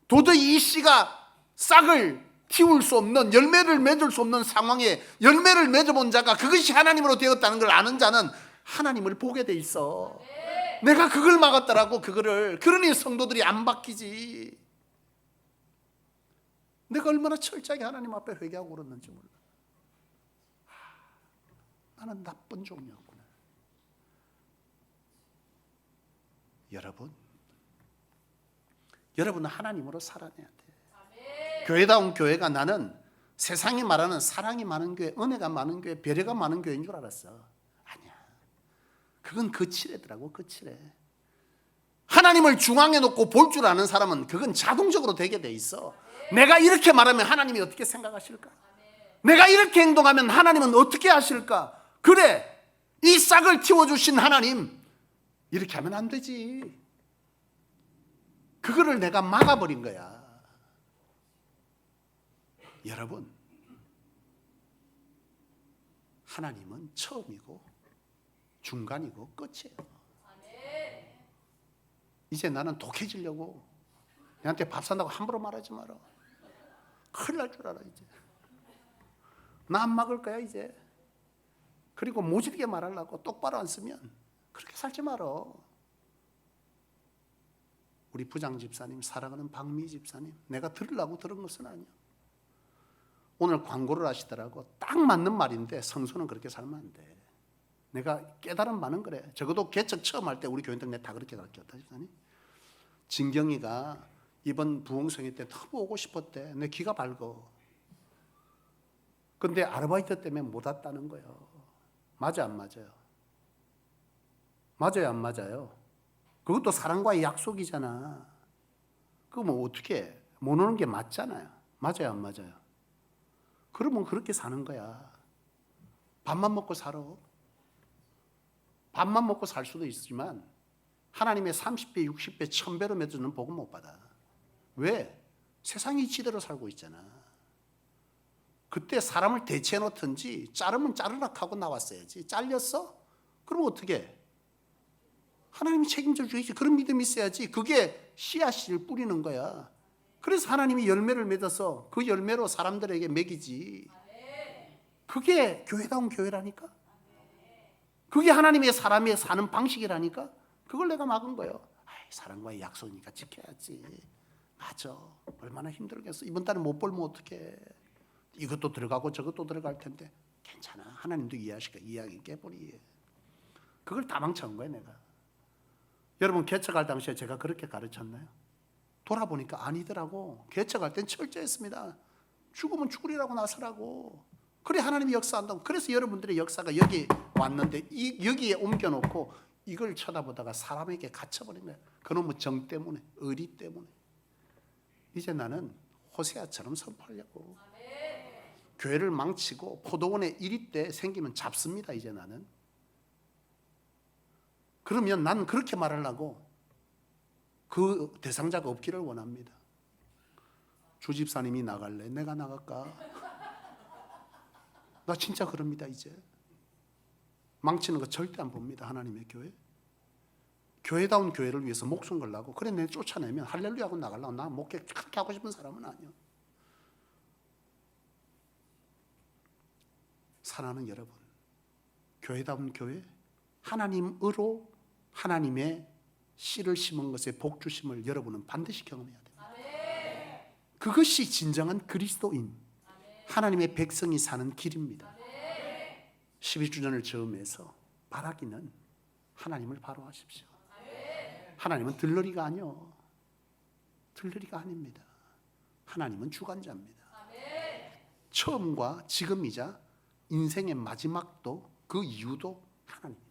도저히 이 씨가 싹을 틔울 수 없는, 열매를 맺을 수 없는 상황에 열매를 맺어본 자가 그것이 하나님으로 되었다는 걸 아는 자는 하나님을 보게 돼 있어. 내가 그걸 막았더라고, 그거를. 그러니 성도들이 안 바뀌지. 내가 얼마나 철저하게 하나님 앞에 회개하고 그랬는지 몰라. 나는 나쁜 종이었구나. 여러분은 하나님으로 살아내야 돼. 교회다운 교회가, 나는 세상이 말하는 사랑이 많은 교회, 은혜가 많은 교회, 배려가 많은 교회인 줄 알았어. 아니야. 그건 거칠애더라고, 거칠애. 하나님을 중앙에 놓고 볼 줄 아는 사람은 그건 자동적으로 되게 돼 있어. 내가 이렇게 말하면 하나님이 어떻게 생각하실까? 내가 이렇게 행동하면 하나님은 어떻게 하실까? 그래, 이 싹을 틔워주신 하나님, 이렇게 하면 안 되지. 그거를 내가 막아버린 거야. 여러분, 하나님은 처음이고 중간이고 끝이에요. 이제 나는 독해지려고, 내한테 밥 산다고 함부로 말하지 마라. 큰일 날 줄 알아. 이제 나 안 막을 거야 이제. 그리고 모질게 말하려고 똑바로 안 쓰면 그렇게 살지 마라. 우리 부장 집사님, 사랑하는 박미 집사님, 내가 들으려고 들은 것은 아니야. 오늘 광고를 하시더라고. 딱 맞는 말인데 성소는 그렇게 살면 안 돼. 내가 깨달은 바는 그래. 적어도 개척 처음 할 때 우리 교인들 내가 다 그렇게 가르쳤다. 집사님, 진경이가 이번 부흥성회 때 너무 오고 싶었대. 내 귀가 밝어. 근데 아르바이트 때문에 못 왔다는 거예요. 맞아, 안 맞아요? 맞아요, 안 맞아요? 그것도 사랑과의 약속이잖아. 그거 뭐 어떻게 해? 못 오는 게 맞잖아요. 맞아요, 안 맞아요? 그러면 그렇게 사는 거야. 밥만 먹고 살아. 밥만 먹고 살 수도 있지만 하나님의 30배, 60배, 1000배로 맺어주는 복은 못 받아. 왜? 세상이 지대로 살고 있잖아. 그때 사람을 대체해 놓든지 자르면 자르라 하고 나왔어야지. 잘렸어? 그럼 어떻게 해? 하나님이 책임져 주겠지. 그런 믿음이 있어야지. 그게 씨앗을 뿌리는 거야. 그래서 하나님이 열매를 맺어서 그 열매로 사람들에게 먹이지. 그게 교회다운 교회라니까. 그게 하나님의 사람의 사는 방식이라니까. 그걸 내가 막은 거예요. 사랑과의 약속이니까 지켜야지. 맞아. 얼마나 힘들겠어. 이번 달에 못 벌면 어떡해. 이것도 들어가고 저것도 들어갈 텐데 괜찮아. 하나님도 이해하실까. 이해하기 깨버리. 그걸 다 망쳐온 거예요 내가. 여러분, 개척할 당시에 제가 그렇게 가르쳤나요? 돌아보니까 아니더라고. 개척할 땐 철저했습니다. 죽으면 죽으리라고 나서라고. 그래 하나님이 역사한다고. 그래서 여러분들의 역사가 여기 왔는데 여기에 옮겨놓고 이걸 쳐다보다가 사람에게 갇혀버린 거야. 그놈의 정 때문에, 의리 때문에. 이제 나는 호세아처럼 선포하려고. 교회를 망치고 포도원에 이리 때 생기면 잡습니다. 이제 나는. 그러면 난 그렇게 말하려고 그 대상자가 없기를 원합니다. 주 집사님이 나갈래? 내가 나갈까? 나 진짜 그럽니다. 이제 망치는 거 절대 안 봅니다. 하나님의 교회. 교회다운 교회를 위해서 목숨 걸라고. 그래 내 쫓아내면 할렐루야 하고 나가려고. 나 목회 그렇게 하고 싶은 사람은 아니야. 사랑하는 여러분, 교회다운 교회, 하나님으로 하나님의 씨를 심은 것에 복 주심을 여러분은 반드시 경험해야 됩니다. 그것이 진정한 그리스도인, 하나님의 백성이 사는 길입니다. 12주년을 즈음해서 바라기는 하나님을 바로 하십시오. 하나님은 들러리가 아니요. 들러리가 아닙니다. 하나님은 주관자입니다. 처음과 지금이자 인생의 마지막도 그 이유도 하나님입니다.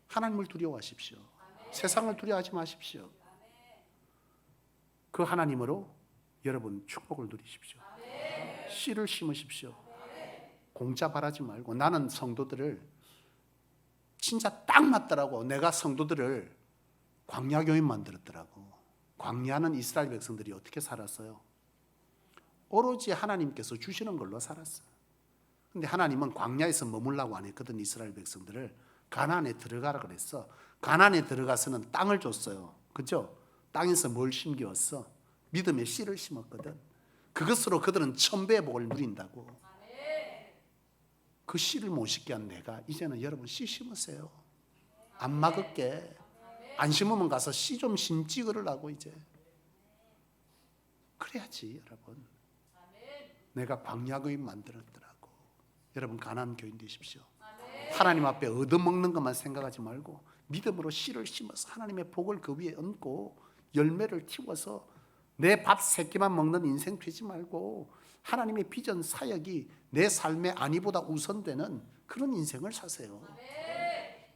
하나님을 두려워하십시오. 세상을 두려워하지 마십시오. 그 하나님으로 여러분 축복을 누리십시오. 씨를 심으십시오. 공짜 바라지 말고. 나는 성도들을 진짜 딱 맞더라고. 내가 성도들을 광야교인 만들었더라고. 광야는 이스라엘 백성들이 어떻게 살았어요? 오로지 하나님께서 주시는 걸로 살았어요. 근데 하나님은 광야에서 머물라고 안 했거든. 이스라엘 백성들을 가나안에 들어가라 그랬어. 가나안에 들어가서는 땅을 줬어요. 그죠? 땅에서 뭘 심기웠어? 믿음의 씨를 심었거든. 그것으로 그들은 천배의 복을 누린다고. 그 씨를 못 심게 한 내가 이제는 여러분 씨 심으세요. 안 막을게. 안 심으면 가서 씨 좀 심지 그러라고 이제. 그래야지 여러분. 내가 광야교인 만들었더라고. 여러분 가나안 교인 되십시오. 하나님 앞에 얻어먹는 것만 생각하지 말고 믿음으로 씨를 심어서 하나님의 복을 그 위에 얹고 열매를 틔워서 내 밥 3끼만 먹는 인생 되지 말고 하나님의 비전 사역이 내 삶의 안위보다 우선되는 그런 인생을 사세요.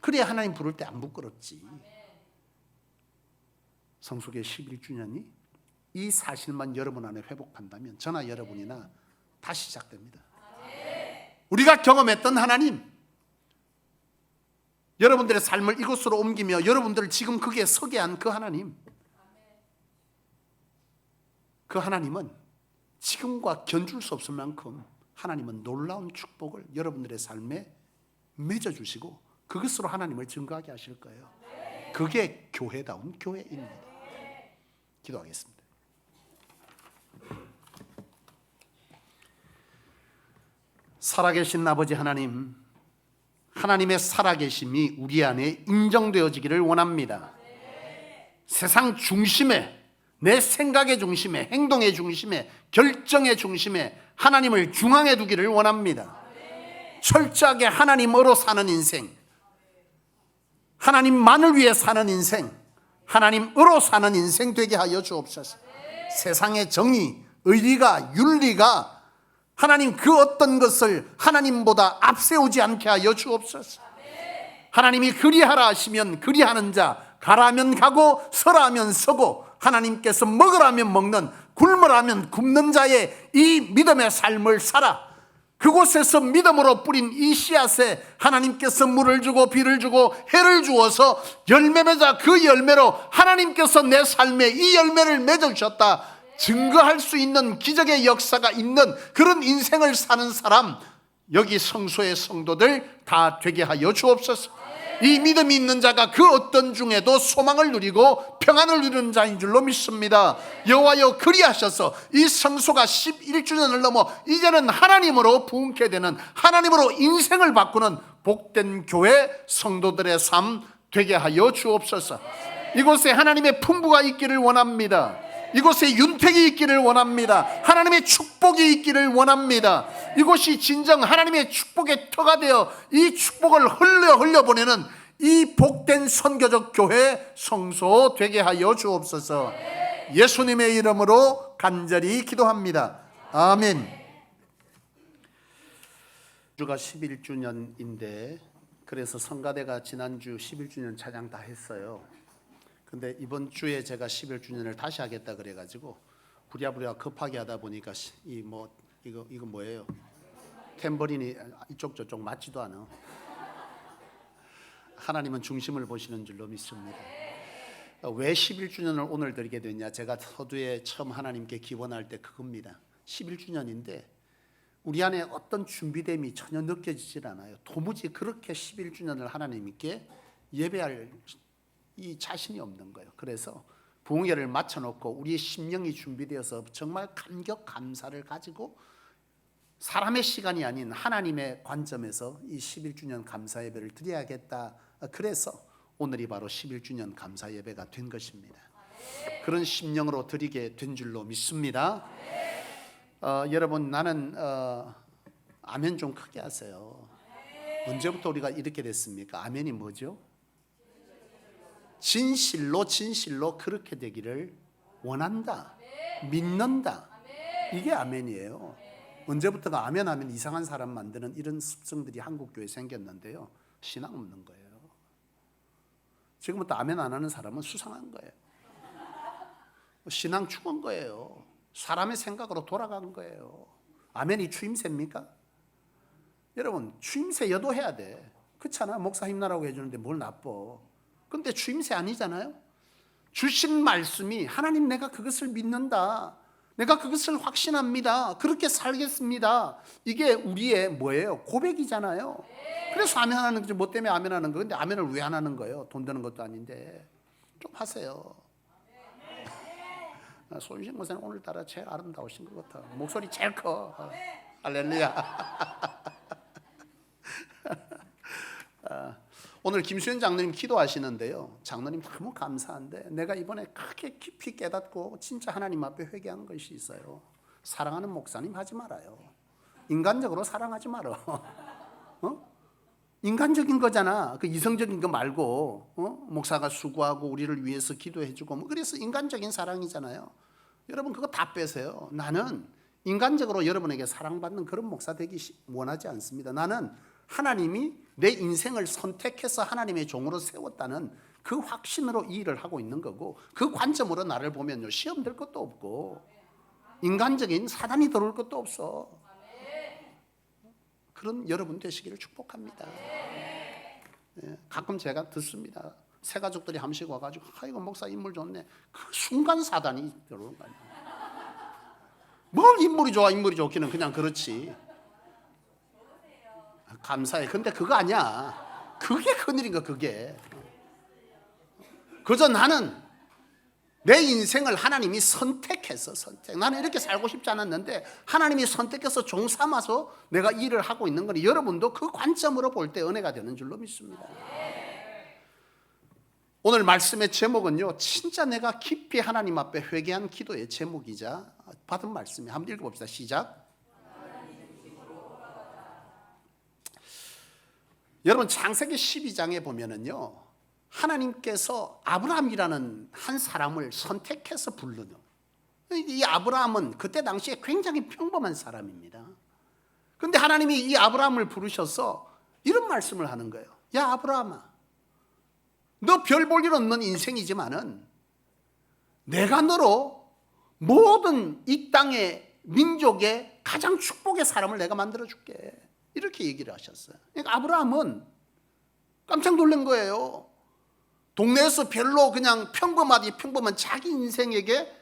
그래야 하나님 부를 때 안 부끄럽지. 성숙의 11주년이 이 사실만 여러분 안에 회복한다면 저나 여러분이나 다시 시작됩니다. 우리가 경험했던 하나님, 여러분들의 삶을 이곳으로 옮기며 여러분들을 지금 거기에 서게 한 그 하나님, 그 하나님은 지금과 견줄 수 없을 만큼 하나님은 놀라운 축복을 여러분들의 삶에 맺어주시고 그것으로 하나님을 증거하게 하실 거예요. 그게 교회다운 교회입니다. 기도하겠습니다. 살아계신 아버지 하나님, 하나님의 살아계심이 우리 안에 인정되어지기를 원합니다. 세상 중심에, 내 생각의 중심에, 행동의 중심에, 결정의 중심에 하나님을 중앙에 두기를 원합니다. 철저하게 하나님으로 사는 인생, 하나님만을 위해 사는 인생, 하나님으로 사는 인생 되게 하여 주옵소서. 세상의 정의, 의리가, 윤리가 하나님 그 어떤 것을 하나님보다 앞세우지 않게 하여 주옵소서. 하나님이 그리하라 하시면 그리하는 자, 가라면 가고 서라면 서고 하나님께서 먹으라면 먹는, 굶으라면 굶는 자의 이 믿음의 삶을 살아. 그곳에서 믿음으로 뿌린 이 씨앗에 하나님께서 물을 주고 비를 주고 해를 주어서 열매 맺어 그 열매로 하나님께서 내 삶에 이 열매를 맺어주셨다 증거할 수 있는 기적의 역사가 있는 그런 인생을 사는 사람, 여기 성소의 성도들 다 되게 하여 주옵소서. 이 믿음이 있는 자가 그 어떤 중에도 소망을 누리고 평안을 누리는 자인 줄로 믿습니다. 여호와여 그리하셔서 이 성소가 11주년을 넘어 이제는 하나님으로 부흥케 되는, 하나님으로 인생을 바꾸는 복된 교회 성도들의 삶 되게 하여 주옵소서. 이곳에 하나님의 풍부가 있기를 원합니다. 이곳에 윤택이 있기를 원합니다. 하나님의 축복이 있기를 원합니다. 이곳이 진정 하나님의 축복의 터가 되어 이 축복을 흘려보내는 이 복된 선교적 교회 성소 되게 하여 주옵소서. 예수님의 이름으로 간절히 기도합니다. 아멘. 주가 11주년인데 그래서 성가대가 지난주 11주년 찬양 다 했어요. 근데 이번 주에 제가 11주년을 다시 하겠다 그래가지고 부랴부랴 급하게 하다 보니까 이거 뭐예요? 탬버린이 이쪽 저쪽 맞지도 않아. 하나님은 중심을 보시는 줄로 믿습니다. 왜 11주년을 오늘 드리게 됐냐? 제가 서두에 처음 하나님께 기원할 때 그겁니다. 11주년인데 우리 안에 어떤 준비됨이 전혀 느껴지질 않아요. 도무지 그렇게 11주년을 하나님께 예배할 이 자신이 없는 거예요. 그래서 부흥회를 마쳐놓고 우리의 심령이 준비되어서 정말 감격 감사를 가지고 사람의 시간이 아닌 하나님의 관점에서 이 11주년 감사 예배를 드려야겠다. 그래서 오늘이 바로 11주년 감사 예배가 된 것입니다. 그런 심령으로 드리게 된 줄로 믿습니다. 여러분 나는 아멘 좀 크게 하세요. 언제부터 우리가 이렇게 됐습니까? 아멘이 뭐죠? 진실로 그렇게 되기를 원한다, 믿는다. 이게 아멘이에요. 언제부터가 아멘 하면 이상한 사람 만드는 이런 습성들이 한국 교회에 생겼는데요. 신앙 없는 거예요. 지금부터 아멘 안 하는 사람은 수상한 거예요. 신앙 죽은 거예요. 사람의 생각으로 돌아간 거예요. 아멘이 추임새입니까? 여러분, 추임새 여도해야 돼. 그렇잖아. 목사 힘나라고 해주는데 뭘 나빠. 근데 추임새 아니잖아요. 주신 말씀이 하나님 내가 그것을 믿는다. 내가 그것을 확신합니다. 그렇게 살겠습니다. 이게 우리의 뭐예요? 고백이잖아요. 그래서 아멘 하는 거지. 뭐 때문에 아멘 하는 거예요? 근데 아멘을 왜 안 하는 거예요? 돈 드는 것도 아닌데. 좀 하세요. 손신 목사님 오늘따라 제일 아름다우신 것 같아. 목소리 제일 커. 할렐루야. 오늘 김수현 장로님 기도하시는데요. 장로님 너무 감사한데 내가 이번에 크게 깊이 깨닫고 진짜 하나님 앞에 회개한 것이 있어요. 사랑하는 목사님 하지 말아요. 인간적으로 사랑하지 말어. 인간적인 거잖아. 그 이성적인 거 말고 목사가 수고하고 우리를 위해서 기도해주고 뭐 그래서 인간적인 사랑이잖아요. 여러분 그거 다 빼세요. 나는 인간적으로 여러분에게 사랑받는 그런 목사 되기 원하지 않습니다. 나는 하나님이 내 인생을 선택해서 하나님의 종으로 세웠다는 그 확신으로 이 일을 하고 있는 거고, 그 관점으로 나를 보면요 시험 될 것도 없고 인간적인 사단이 들어올 것도 없어. 그런 여러분 되시기를 축복합니다. 가끔 제가 듣습니다. 새 가족들이 한 번씩 와가지고 이거 목사 인물 좋네. 그 순간 사단이 들어오는 거 아니에요. 뭘 인물이 좋아, 인물이 좋기는 그냥 그렇지. 감사해. 근데 그거 아니야. 그게 큰일인 거야. 그게. 그저 나는 내 인생을 하나님이 선택해서 나는 이렇게 살고 싶지 않았는데 하나님이 선택해서 종 삼아서 내가 일을 하고 있는 거니 여러분도 그 관점으로 볼 때 은혜가 되는 줄로 믿습니다. 오늘 말씀의 제목은요, 진짜 내가 깊이 하나님 앞에 회개한 기도의 제목이자 받은 말씀이 한번 읽어봅시다. 시작. 여러분 창세기 12장에 보면은요, 하나님께서 아브라함이라는 한 사람을 선택해서 부르는, 이 아브라함은 그때 당시에 굉장히 평범한 사람입니다. 그런데 하나님이 이 아브라함을 부르셔서 이런 말씀을 하는 거예요. 야 아브라함아, 너 별 볼 일 없는 인생이지만은 내가 너로 모든 이 땅의 민족의 가장 축복의 사람을 내가 만들어 줄게. 이렇게 얘기를 하셨어요. 그러니까 아브라함은 깜짝 놀란 거예요. 동네에서 별로 그냥 평범한 자기 인생에게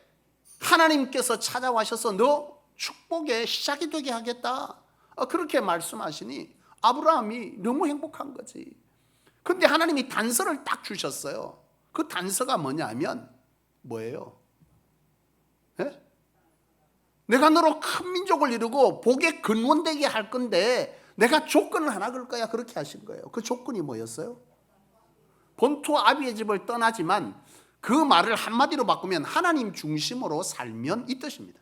하나님께서 찾아와셔서 너 축복의 시작이 되게 하겠다. 그렇게 말씀하시니 아브라함이 너무 행복한 거지. 근데 하나님이 단서를 딱 주셨어요. 그 단서가 뭐냐면 뭐예요? 네? 내가 너로 큰 민족을 이루고 복의 근원되게 할 건데 내가 조건을 하나 걸 거야. 그렇게 하신 거예요. 그 조건이 뭐였어요? 본토 아비의 집을 떠나지만 그 말을 한마디로 바꾸면 하나님 중심으로 살면 이 뜻입니다.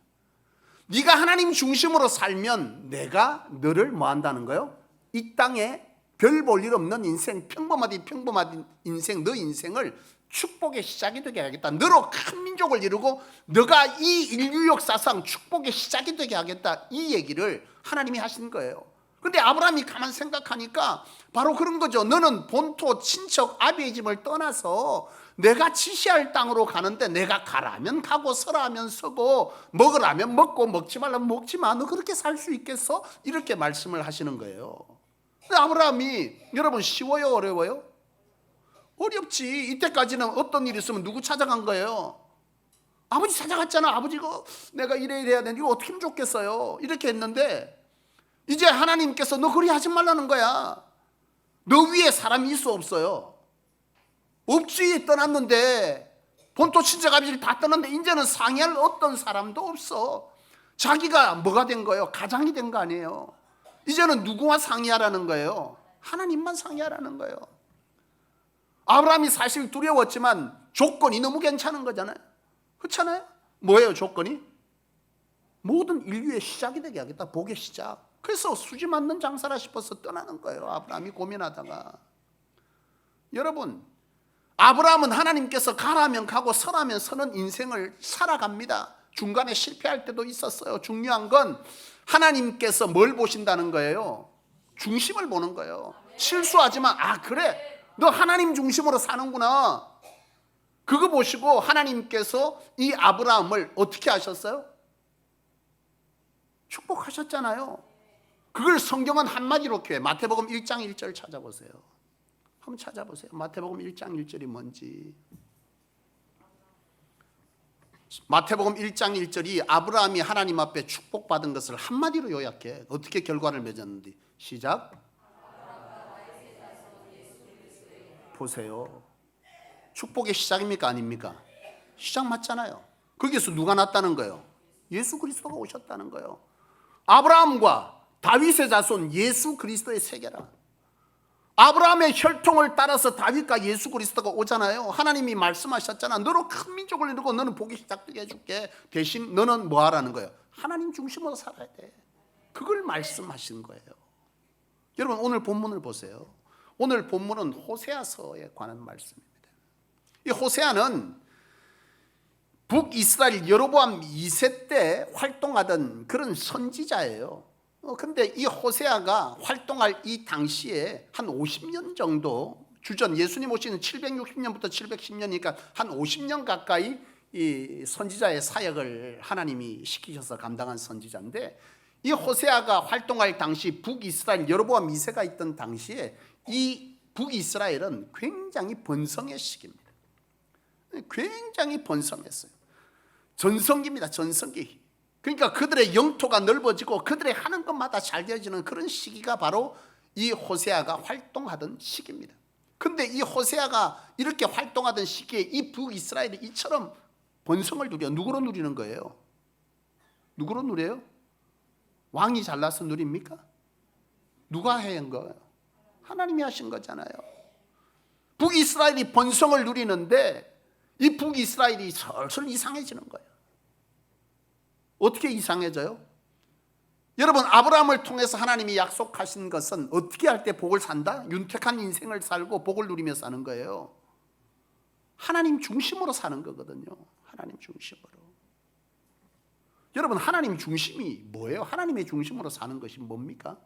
네가 하나님 중심으로 살면 내가 너를 뭐 한다는 거예요? 이 땅에 별 볼 일 없는 인생, 평범한 인생, 너 인생을 축복의 시작이 되게 하겠다. 너로 큰 민족을 이루고 너가 이 인류 역사상 축복의 시작이 되게 하겠다. 이 얘기를 하나님이 하신 거예요. 근데 아브라함이 가만 생각하니까 바로 그런 거죠. 너는 본토 친척 아비의 집을 떠나서 내가 지시할 땅으로 가는데 내가 가라면 가고 서라면 서고 먹으라면 먹고 먹지 말라면 먹지 마. 너 그렇게 살 수 있겠어? 이렇게 말씀을 하시는 거예요. 근데 아브라함이 여러분 쉬워요? 어려워요? 어렵지. 이때까지는 어떤 일이 있으면 누구 찾아간 거예요? 아버지 찾아갔잖아. 아버지가 내가 이래 해야 되는데 이거 어떻게 하면 좋겠어요? 이렇게 했는데 이제 하나님께서 너 그리 하지 말라는 거야. 너 위에 사람이 있어 없어요? 없지. 떠났는데 본토 친척 아비를 다 떠났는데 이제는 상의할 어떤 사람도 없어. 자기가 뭐가 된 거예요? 가장이 된 거 아니에요? 이제는 누구와 상의하라는 거예요? 하나님만 상의하라는 거예요. 아브라함이 사실 두려웠지만 조건이 너무 괜찮은 거잖아요. 그렇잖아요? 뭐예요 조건이? 모든 인류의 시작이 되게 하겠다. 복의 시작. 그래서 수지 맞는 장사라 싶어서 떠나는 거예요. 아브라함이 고민하다가. 여러분, 아브라함은 하나님께서 가라면 가고 서라면 서는 인생을 살아갑니다. 중간에 실패할 때도 있었어요. 중요한 건 하나님께서 뭘 보신다는 거예요? 중심을 보는 거예요. 실수하지만 그래 너 하나님 중심으로 사는구나. 그거 보시고 하나님께서 이 아브라함을 어떻게 하셨어요? 축복하셨잖아요. 그걸 성경은 한마디로 표해. 마태복음 1장 1절 찾아보세요. 한번 찾아보세요. 마태복음 1장 1절이 뭔지. 마태복음 1장 1절이 아브라함이 하나님 앞에 축복받은 것을 한마디로 요약해. 어떻게 결과를 맺었는지. 시작. 보세요. 축복의 시작입니까? 아닙니까? 시작 맞잖아요. 거기서 누가 났다는 거예요? 예수 그리스도가 오셨다는 거예요. 아브라함과 다윗의 자손 예수 그리스도의 세계라. 아브라함의 혈통을 따라서 다윗과 예수 그리스도가 오잖아요. 하나님이 말씀하셨잖아. 너로 큰 민족을 이루고 너는 복이 시작되게 해줄게. 대신 너는 뭐 하라는 거예요? 하나님 중심으로 살아야 돼. 그걸 말씀하신 거예요. 여러분 오늘 본문을 보세요. 오늘 본문은 호세아서에 관한 말씀입니다. 이 호세아는 북이스라엘 여로보암 2세 때 활동하던 그런 선지자예요. 근데 이 호세아가 활동할 이 당시에 한 50년 정도 주전, 예수님 오시는 760년부터 710년이니까 한 50년 가까이 이 선지자의 사역을 하나님이 시키셔서 감당한 선지자인데, 이 호세아가 활동할 당시 북이스라엘 여로보암 2세가 있던 당시에 이 북이스라엘은 굉장히 번성의 시기입니다. 굉장히 번성했어요. 전성기입니다. 전성기. 그러니까 그들의 영토가 넓어지고 그들의 하는 것마다 잘 되어지는 그런 시기가 바로 이 호세아가 활동하던 시기입니다. 근데 이 호세아가 이렇게 활동하던 시기에 이 북이스라엘이 이처럼 번성을 누려. 누구로 누리는 거예요? 누구로 누려요? 왕이 잘나서 누립니까? 누가 한 거예요? 하나님이 하신 거잖아요. 북이스라엘이 번성을 누리는데 이 북이스라엘이 슬슬 이상해지는 거예요. 어떻게 이상해져요? 여러분 아브라함을 통해서 하나님이 약속하신 것은 어떻게 할 때 복을 산다? 윤택한 인생을 살고 복을 누리며 사는 거예요. 하나님 중심으로 사는 거거든요. 하나님 중심으로. 여러분 하나님 중심이 뭐예요? 하나님의 중심으로 사는 것이 뭡니까?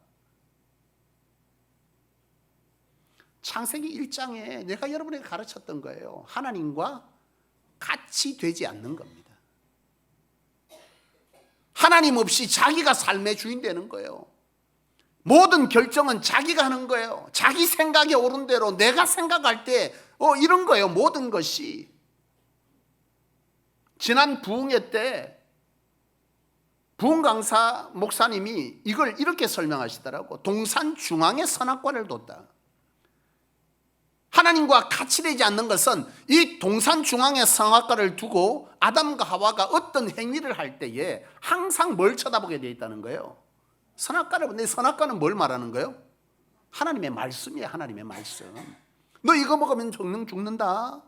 창세기 1장에 내가 여러분에게 가르쳤던 거예요. 하나님과 같이 되지 않는 겁니다. 하나님 없이 자기가 삶의 주인 되는 거예요. 모든 결정은 자기가 하는 거예요. 자기 생각에 옳은 대로 내가 생각할 때 이런 거예요. 모든 것이. 지난 부흥회 때 부흥 강사 목사님이 이걸 이렇게 설명하시더라고. 동산 중앙에 선악과를 뒀다. 하나님과 같이 되지 않는 것은 이 동산 중앙에 선악과를 두고 아담과 하와가 어떤 행위를 할 때에 항상 뭘 쳐다보게 되어 있다는 거예요? 선악과를. 근데 선악과는 뭘 말하는 거예요? 하나님의 말씀이에요. 하나님의 말씀. 너 이거 먹으면 정령 죽는다.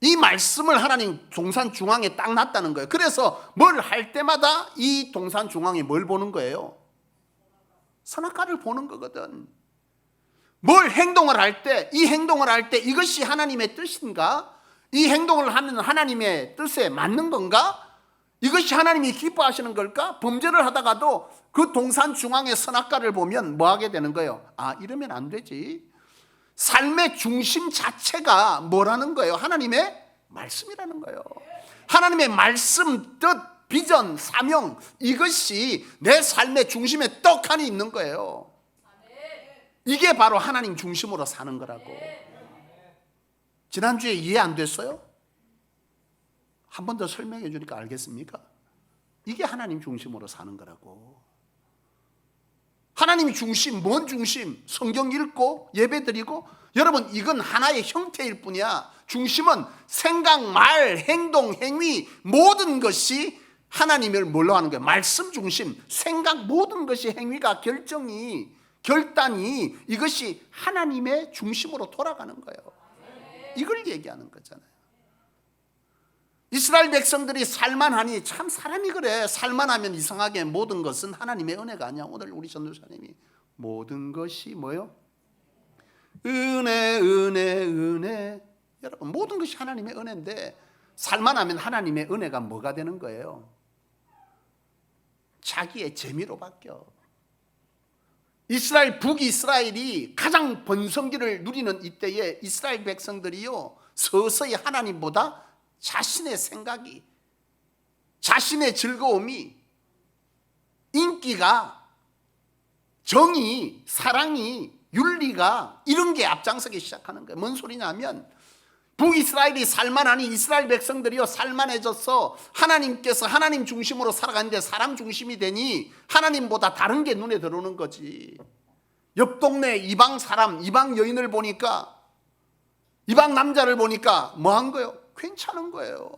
이 말씀을 하나님 동산 중앙에 딱 놨다는 거예요. 그래서 뭘 할 때마다 이 동산 중앙에 뭘 보는 거예요? 선악과를 보는 거거든. 뭘 행동을 할 때, 이 행동을 할 때 이것이 하나님의 뜻인가? 이 행동을 하면 하나님의 뜻에 맞는 건가? 이것이 하나님이 기뻐하시는 걸까? 범죄를 하다가도 그 동산 중앙의 선악과를 보면 뭐 하게 되는 거예요? 이러면 안 되지. 삶의 중심 자체가 뭐라는 거예요? 하나님의 말씀이라는 거예요. 하나님의 말씀, 뜻, 비전, 사명, 이것이 내 삶의 중심에 떡하니 있는 거예요. 이게 바로 하나님 중심으로 사는 거라고. 지난주에 이해 안 됐어요? 한 번 더 설명해 주니까 알겠습니까? 이게 하나님 중심으로 사는 거라고. 하나님 중심, 뭔 중심? 성경 읽고 예배 드리고. 여러분 이건 하나의 형태일 뿐이야. 중심은 생각, 말, 행동, 행위 모든 것이 하나님을 뭘로 하는 거예요? 말씀 중심, 생각 모든 것이 행위가 결단이 이것이 하나님의 중심으로 돌아가는 거예요. 이걸 얘기하는 거잖아요. 이스라엘 백성들이 살만하니 참 사람이 그래. 살만하면 이상하게 모든 것은 하나님의 은혜가 아니야. 오늘 우리 전도사님이 모든 것이 뭐요? 은혜. 여러분 모든 것이 하나님의 은혜인데 살만하면 하나님의 은혜가 뭐가 되는 거예요? 자기의 재미로 바뀌어. 이스라엘, 북이스라엘이 가장 번성기를 누리는 이때에 이스라엘 백성들이요, 서서히 하나님보다 자신의 생각이, 자신의 즐거움이, 인기가, 정의, 사랑이, 윤리가, 이런 게 앞장서기 시작하는 거예요. 뭔 소리냐면 북이스라엘이 살만하니 이스라엘 백성들이요 살만해져서 하나님께서 하나님 중심으로 살아가는데 사람 중심이 되니 하나님보다 다른 게 눈에 들어오는 거지. 옆 동네 이방 사람, 이방 여인을 보니까, 이방 남자를 보니까 뭐 한 거예요? 괜찮은 거예요.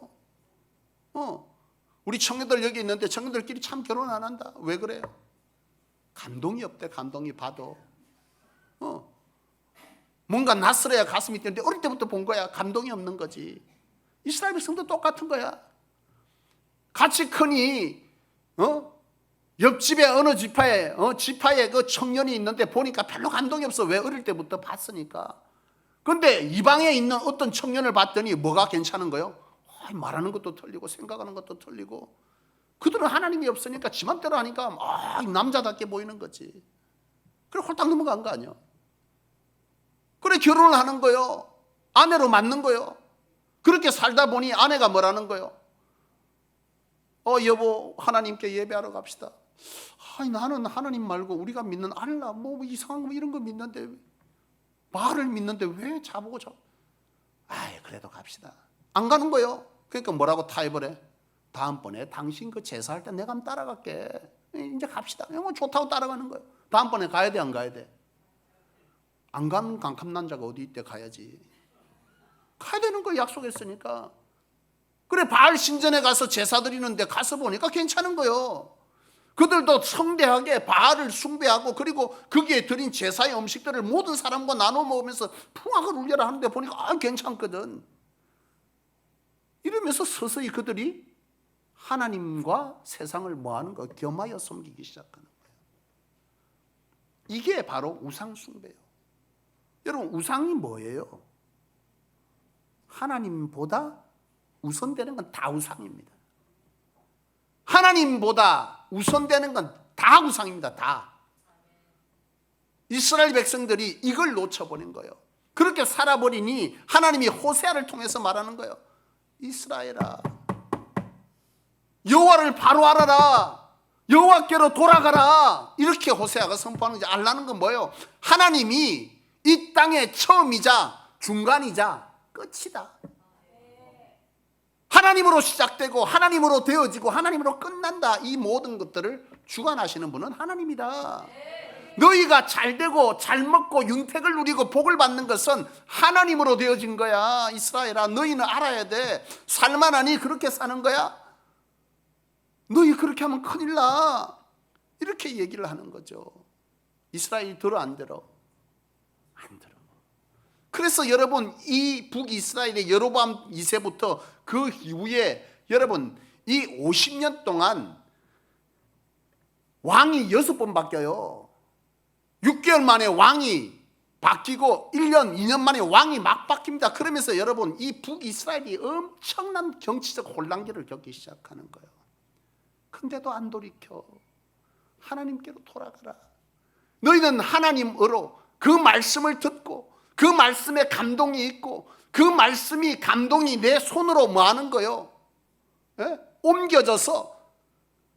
우리 청년들 여기 있는데 청년들끼리 참 결혼 안 한다. 왜 그래요? 감동이 없대. 감동이 봐도 뭔가 낯설어야 가슴이 뛰는데 어릴 때부터 본 거야. 감동이 없는 거지. 이스라엘 백성도 똑같은 거야. 같이 크니 옆집에 어느 지파에 그 청년이 있는데 보니까 별로 감동이 없어. 왜? 어릴 때부터 봤으니까. 그런데 이방에 있는 어떤 청년을 봤더니 뭐가 괜찮은 거예요? 말하는 것도 틀리고 생각하는 것도 틀리고, 그들은 하나님이 없으니까 지 맘대로 하니까 남자답게 보이는 거지. 그래 홀딱 넘어간 거 아니야. 그래 결혼을 하는 거요. 아내로 맞는 거요. 그렇게 살다 보니 아내가 뭐라는 거요? 여보, 하나님께 예배하러 갑시다. 나는 하나님 말고 우리가 믿는 알라 뭐 이상한 거 이런 거 믿는데, 말을 믿는데 왜 자보고 그래도 갑시다. 안 가는 거요. 그러니까 뭐라고 타협을 해? 다음번에 당신 그 제사할 때 내가 한번 따라갈게. 이제 갑시다. 뭐 좋다고 따라가는 거예요. 다음번에 가야 돼, 안 가야 돼? 안 가면 강캄난자가 어디 있대. 가야지. 가야 되는 거 약속했으니까. 그래 바알 신전에 가서 제사 드리는데 가서 보니까 괜찮은 거요. 그들도 성대하게 바알을 숭배하고, 그리고 거기에 드린 제사의 음식들을 모든 사람과 나눠 먹으면서 풍악을 울려라 하는데 보니까 괜찮거든. 이러면서 서서히 그들이 하나님과 세상을 뭐하는 거? 겸하여 섬기기 시작하는 거예요. 이게 바로 우상 숭배예요. 여러분, 우상이 뭐예요? 하나님보다 우선되는 건 다 우상입니다. 하나님보다 우선되는 건 다 우상입니다. 다. 이스라엘 백성들이 이걸 놓쳐버린 거예요. 그렇게 살아버리니 하나님이 호세아를 통해서 말하는 거예요. 이스라엘아, 여호와를 바로 알아라. 여호와께로 돌아가라. 이렇게 호세아가 선포하는 거지. 알라는 건 뭐예요? 하나님이 이 땅의 처음이자 중간이자 끝이다. 하나님으로 시작되고 하나님으로 되어지고 하나님으로 끝난다. 이 모든 것들을 주관하시는 분은 하나님이다. 너희가 잘되고 잘 먹고 윤택을 누리고 복을 받는 것은 하나님으로 되어진 거야. 이스라엘아, 너희는 알아야 돼. 살만하니 그렇게 사는 거야? 너희 그렇게 하면 큰일 나. 이렇게 얘기를 하는 거죠. 이스라엘이 들어 안 들어? 안 들어. 그래서 여러분, 이 북이스라엘의 여로보암 2세부터 그 이후에 여러분 이 50년 동안 왕이 6번 바뀌어요. 6개월 만에 왕이 바뀌고 1년, 2년 만에 왕이 막 바뀝니다. 그러면서 여러분 이 북이스라엘이 엄청난 정치적 혼란기를 겪기 시작하는 거예요. 근데도 안 돌이켜. 하나님께로 돌아가라. 너희는 하나님으로 그 말씀을 듣고 그 말씀에 감동이 있고 그 말씀이 감동이 내 손으로 뭐 하는 거요? 옮겨져서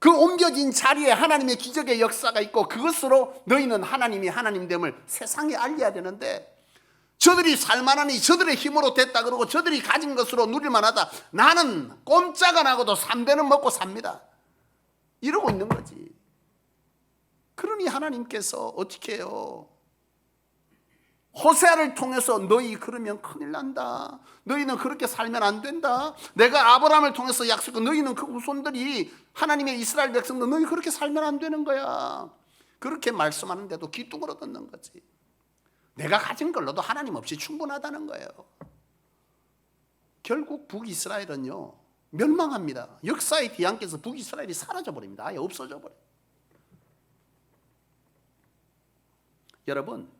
그 옮겨진 자리에 하나님의 기적의 역사가 있고 그것으로 너희는 하나님이 하나님됨을 세상에 알려야 되는데, 저들이 살만하니 저들의 힘으로 됐다 그러고 저들이 가진 것으로 누릴만하다. 나는 꼼짝 안 하고도 3대는 먹고 삽니다. 이러고 있는 거지. 그러니 하나님께서 어떻게 해요? 호세아를 통해서 너희 그러면 큰일 난다. 너희는 그렇게 살면 안 된다. 내가 아브라함을 통해서 약속한 너희는 그 후손들이 하나님의 이스라엘 백성들 너희 그렇게 살면 안 되는 거야. 그렇게 말씀하는데도 귀뚱으로 듣는 거지. 내가 가진 걸로도 하나님 없이 충분하다는 거예요. 결국 북이스라엘은요 멸망합니다. 역사의 뒤안께서 북이스라엘이 사라져버립니다. 아예 없어져 버려요. 여러분,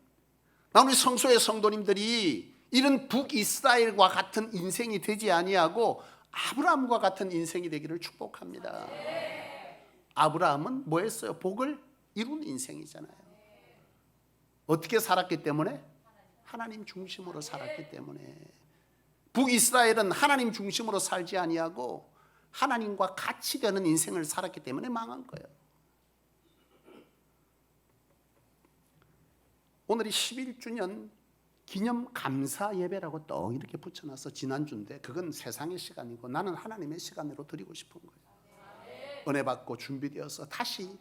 우리 성소의 성도님들이 이런 북이스라엘과 같은 인생이 되지 아니하고 아브라함과 같은 인생이 되기를 축복합니다. 아브라함은 뭐 했어요? 복을 이룬 인생이잖아요. 어떻게 살았기 때문에? 하나님 중심으로 살았기 때문에. 북이스라엘은 하나님 중심으로 살지 아니하고 하나님과 같이 되는 인생을 살았기 때문에 망한 거예요. 오늘이 11주년 기념 감사 예배라고 또 이렇게 붙여놔서 지난주인데 그건 세상의 시간이고 나는 하나님의 시간으로 드리고 싶은 거예요. 은혜 받고 준비되어서 다시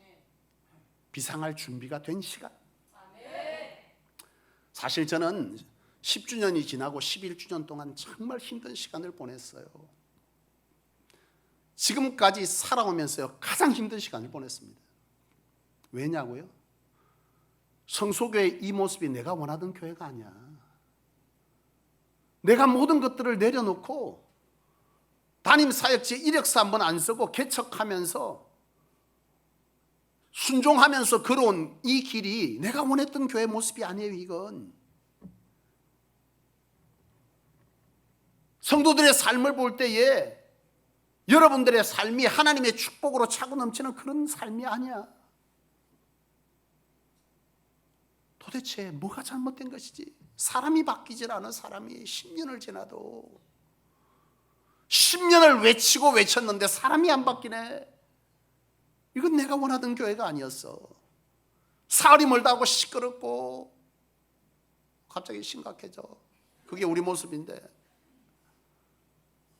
비상할 준비가 된 시간. 사실 저는 10주년이 지나고 11주년 동안 정말 힘든 시간을 보냈어요. 지금까지 살아오면서요 가장 힘든 시간을 보냈습니다. 왜냐고요? 성소교회 이 모습이 내가 원하던 교회가 아니야. 내가 모든 것들을 내려놓고 담임사역지 이력서 한번 안 쓰고 개척하면서 순종하면서 걸어온 이 길이 내가 원했던 교회 모습이 아니에요. 이건 성도들의 삶을 볼 때에 여러분들의 삶이 하나님의 축복으로 차고 넘치는 그런 삶이 아니야. 도대체 뭐가 잘못된 것이지? 사람이 바뀌질 않아. 사람이 10년을 지나도 10년을 외치고 외쳤는데 사람이 안 바뀌네. 이건 내가 원하던 교회가 아니었어. 사흘이 멀다 하고 시끄럽고 갑자기 심각해져. 그게 우리 모습인데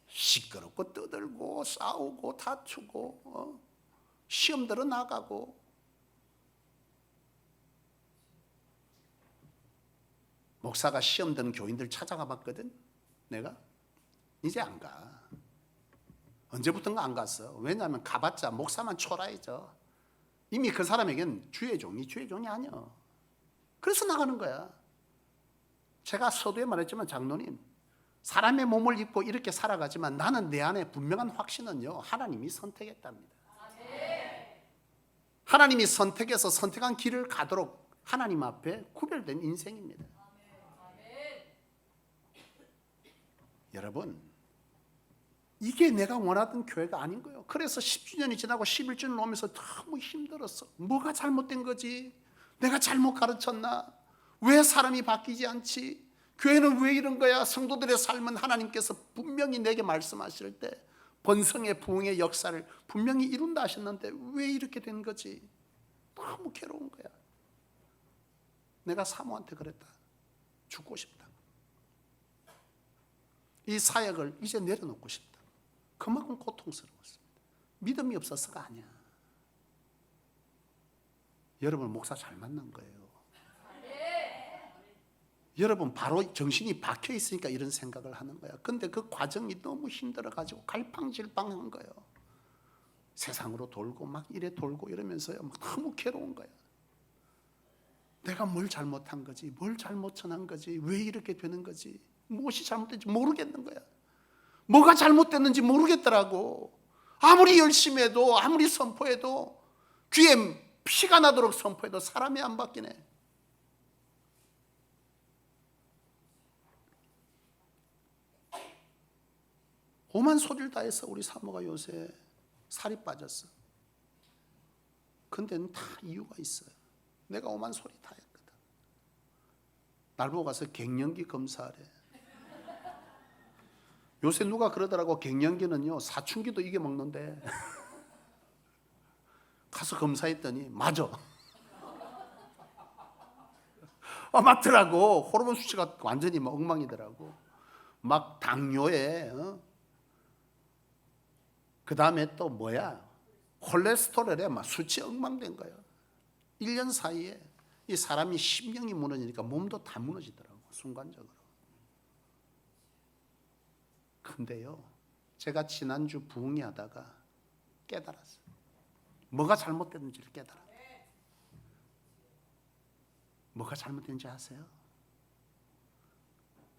시끄럽고 떠들고 싸우고 다투고 시험 들어 나가고. 목사가 시험 드는 교인들 찾아가 봤거든. 내가 이제 안 가. 언제부턴가 안 갔어. 왜냐하면 가봤자 목사만 초라해져. 이미 그 사람에겐 주의 종이 아니야. 그래서 나가는 거야. 제가 서두에 말했지만 장로님, 사람의 몸을 입고 이렇게 살아가지만 나는 내 안에 분명한 확신은요 하나님이 선택했답니다. 하나님이 선택해서 선택한 길을 가도록 하나님 앞에 구별된 인생입니다. 여러분, 이게 내가 원하던 교회가 아닌 거예요. 그래서 10주년이 지나고 11주년 오면서 너무 힘들었어. 뭐가 잘못된 거지? 내가 잘못 가르쳤나? 왜 사람이 바뀌지 않지? 교회는 왜 이런 거야? 성도들의 삶은 하나님께서 분명히 내게 말씀하실 때 번성의 부흥의 역사를 분명히 이룬다 하셨는데 왜 이렇게 된 거지? 너무 괴로운 거야. 내가 사모한테 그랬다. 죽고 싶다. 이 사역을 이제 내려놓고 싶다. 그만큼 고통스러웠습니다. 믿음이 없어서가 아니야. 여러분 목사 잘 만난 거예요. 여러분 바로 정신이 박혀 있으니까 이런 생각을 하는 거야. 근데 그 과정이 너무 힘들어가지고 갈팡질팡한 거예요. 세상으로 돌고 막 이래 돌고 이러면서요 막 너무 괴로운 거야. 내가 뭘 잘못한 거지? 뭘 잘못 전한 거지? 왜 이렇게 되는 거지? 무엇이 잘못된지 모르겠는 거야. 뭐가 잘못됐는지 모르겠더라고. 아무리 열심히 해도 아무리 선포해도 귀에 피가 나도록 선포해도 사람이 안 바뀌네. 오만 소리를 다 해서 우리 사모가 요새 살이 빠졌어. 근데 다 이유가 있어요. 내가 오만 소리 다 했거든. 날 보고 가서 갱년기 검사하래. 요새 누가 그러더라고. 갱년기는요 사춘기도 이겨먹는데. 가서 검사했더니 맞아. 맞더라고. 호르몬 수치가 완전히 막 엉망이더라고. 막 당뇨에 그 다음에 또 뭐야 콜레스테롤에 막 수치 엉망된 거야. 1년 사이에 이 사람이 심령이 무너지니까 몸도 다 무너지더라고. 순간적으로. 근데요 제가 지난주 부흥회 하다가 깨달았어요. 뭐가 잘못됐는지를 깨달았어요. 뭐가 잘못된지 아세요?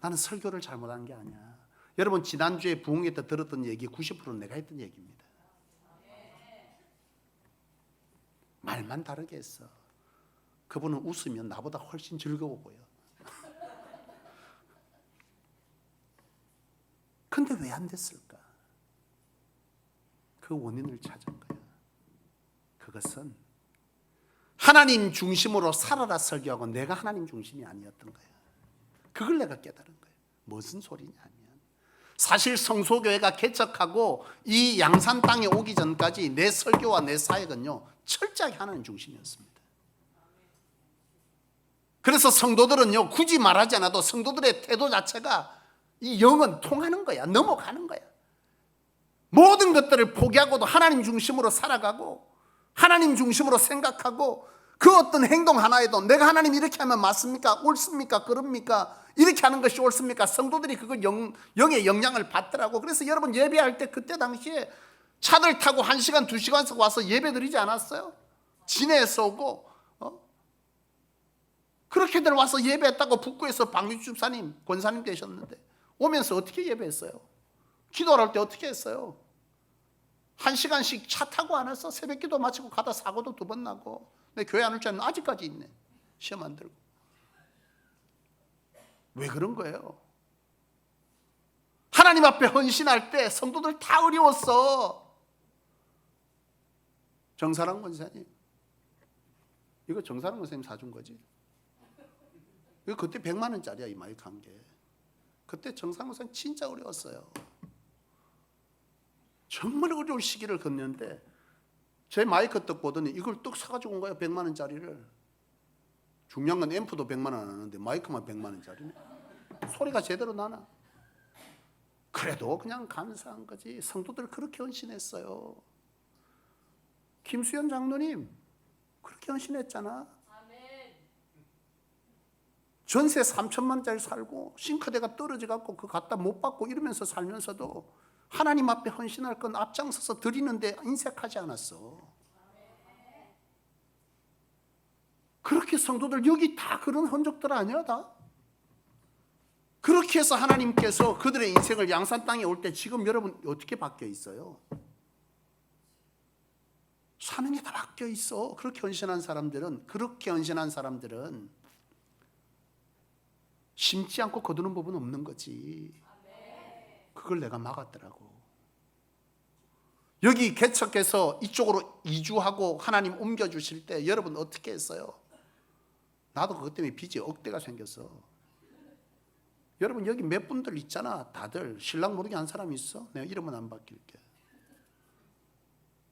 나는 설교를 잘못한 게 아니야. 여러분 지난주에 부흥회 때 들었던 얘기 90%는 내가 했던 얘기입니다. 말만 다르게 했어. 그분은 웃으면 나보다 훨씬 즐거워 보여. 근데 왜 안 됐을까? 그 원인을 찾은 거야. 그것은 하나님 중심으로 살아라 설교하고 내가 하나님 중심이 아니었던 거예요. 그걸 내가 깨달은 거예요. 무슨 소리냐면 사실 성소교회가 개척하고 이 양산 땅에 오기 전까지 내 설교와 내 사역은요 철저하게 하나님 중심이었습니다. 그래서 성도들은요 굳이 말하지 않아도 성도들의 태도 자체가 이 영은 통하는 거야. 넘어가는 거야. 모든 것들을 포기하고도 하나님 중심으로 살아가고 하나님 중심으로 생각하고 그 어떤 행동 하나에도 내가 하나님 이렇게 하면 맞습니까? 옳습니까? 그럽니까? 이렇게 하는 것이 옳습니까? 성도들이 그걸 영의 영향을 받더라고. 그래서 여러분 예배할 때 그때 당시에 차들 타고 1시간 2시간씩 와서 예배 드리지 않았어요? 진해에서 오고 그렇게들 와서 예배했다고 북구에서 박유주 집사님 권사님 되셨는데 오면서 어떻게 예배했어요? 기도할 때 어떻게 했어요? 1시간씩 차 타고 안 왔어? 새벽 기도 마치고 가다 사고도 2번 나고 내 교회 안 올 줄 알았는데 아직까지 있네. 시험 안 들고. 왜 그런 거예요? 하나님 앞에 헌신할 때 성도들 다 어려웠어. 정사랑 권사님 이거 정사랑 권사님 사준 거지? 이거 그때 100만 원짜리야 이 마이크 한 개. 그때 정사랑 권사님 진짜 어려웠어요. 정말 어려운 시기를 겪는데 제 마이크 떡 보더니 이걸 떡 사가지고 온 거예요. 100만 원짜리를. 중요한 건 앰프도 100만 원 안 하는데 마이크만 100만 원짜리네. 소리가 제대로 나나? 그래도 그냥 감사한 거지. 성도들 그렇게 헌신했어요. 김수현 장로님 그렇게 헌신했잖아. 전세 3천만 원짜리 살고 싱크대가 떨어져갖고 그거 갖다 못 받고 이러면서 살면서도 하나님 앞에 헌신할 건 앞장서서 드리는데 인색하지 않았어. 그렇게 성도들 여기 다 그런 흔적들 아니야 다? 그렇게 해서 하나님께서 그들의 인생을 양산 땅에 올 때 지금 여러분 어떻게 바뀌어 있어요? 사는 게 다 바뀌어 있어. 그렇게 헌신한 사람들은 심지 않고 거두는 법은 없는 거지. 그걸 내가 막았더라고. 여기 개척해서 이쪽으로 이주하고 하나님 옮겨주실 때 여러분 어떻게 했어요? 나도 그것 때문에 빚이 억대가 생겼어. 여러분 여기 몇 분들 있잖아. 다들 신랑 모르게 한 사람 있어? 내가 이름은 안 바뀔게.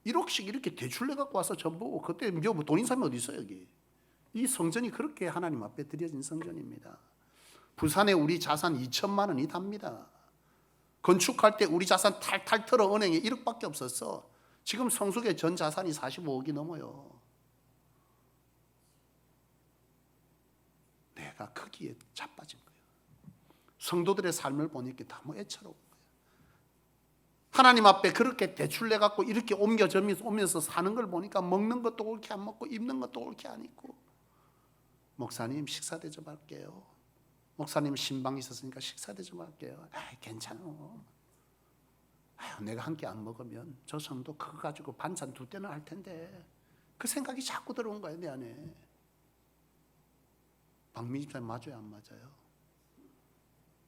1억씩 이렇게 대출 내갖고 와서 전부 그때 뭐 돈 있는 사람이 어디 있어 여기. 이 성전이 그렇게 하나님 앞에 드려진 성전입니다. 부산에 우리 자산 2천만 원이 답니다. 건축할 때 우리 자산 탈탈 털어 은행에 1억밖에 없었어. 지금 성숙의 전 자산이 45억이 넘어요. 내가 거기에 자빠진 거예요. 성도들의 삶을 보니까 너무 애처로운 거예요. 하나님 앞에 그렇게 대출 내갖고 이렇게 오면서 사는 걸 보니까 먹는 것도 옳게 안 먹고 입는 것도 옳게 안 입고 목사님 식사 대접할게요. 목사님 신방 있었으니까 식사 대접할게요. 괜찮아. 내가 한 끼 안 먹으면 저 성도 그거 가지고 반찬 2대는 할 텐데 그 생각이 자꾸 들어온 거예요 내 안에. 박민희 집사님 맞아요 안 맞아요?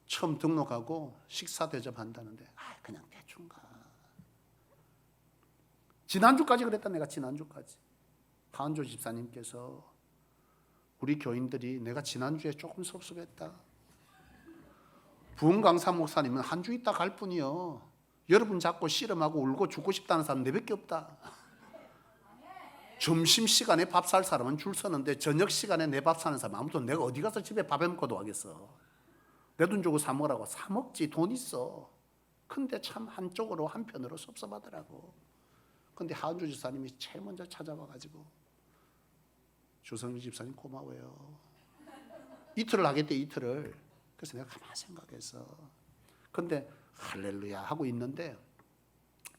처음 등록하고 식사 대접한다는데 그냥 대충 가. 지난주까지 그랬다. 내가 지난주까지 하은조 집사님께서 우리 교인들이 내가 지난주에 조금 섭섭했다. 부흥 강사 목사님은 한 주 있다 갈 뿐이요. 여러분 잡고 씨름하고 울고 죽고 싶다는 사람 내밖에 없다. 점심시간에 밥 살 사람은 줄 서는데 저녁 시간에 내 밥 사는 사람 아무튼 내가 어디 가서 집에 밥해 먹고도 하겠어. 내 돈 주고 사 먹으라고. 사 먹지. 돈 있어. 근데 참 한쪽으로 한편으로 섭섭하더라고. 근데 하은주 집사님이 제일 먼저 찾아와가지고 조성주 집사님 고마워요. 이틀을 하겠대 이틀을. 그래서 내가 가만히 생각해서 근데 할렐루야 하고 있는데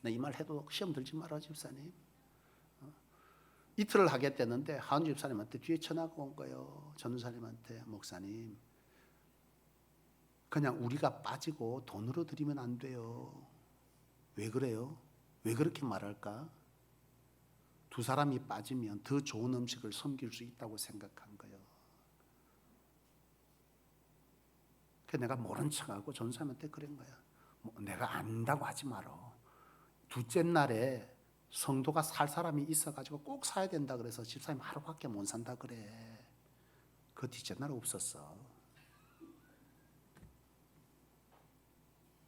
나 이 말 해도 시험 들지 마라 집사님. 이틀을 하겠다는데 하은주 집사님한테 뒤에 전화가 온 거예요. 전우사님한테. 목사님 그냥 우리가 빠지고 돈으로 드리면 안 돼요. 왜 그래요? 왜 그렇게 말할까? 2 사람이 빠지면 더 좋은 음식을 섬길 수 있다고 생각한 거예요. 그래서 내가 모른 척하고 전사님한테 그런 거야. 내가 안다고 하지 마라. 2째 날에 성도가 살 사람이 있어가지고 꼭 사야 된다 그래서 집사님 하루밖에 못 산다 그래. 그 뒷전날 없었어.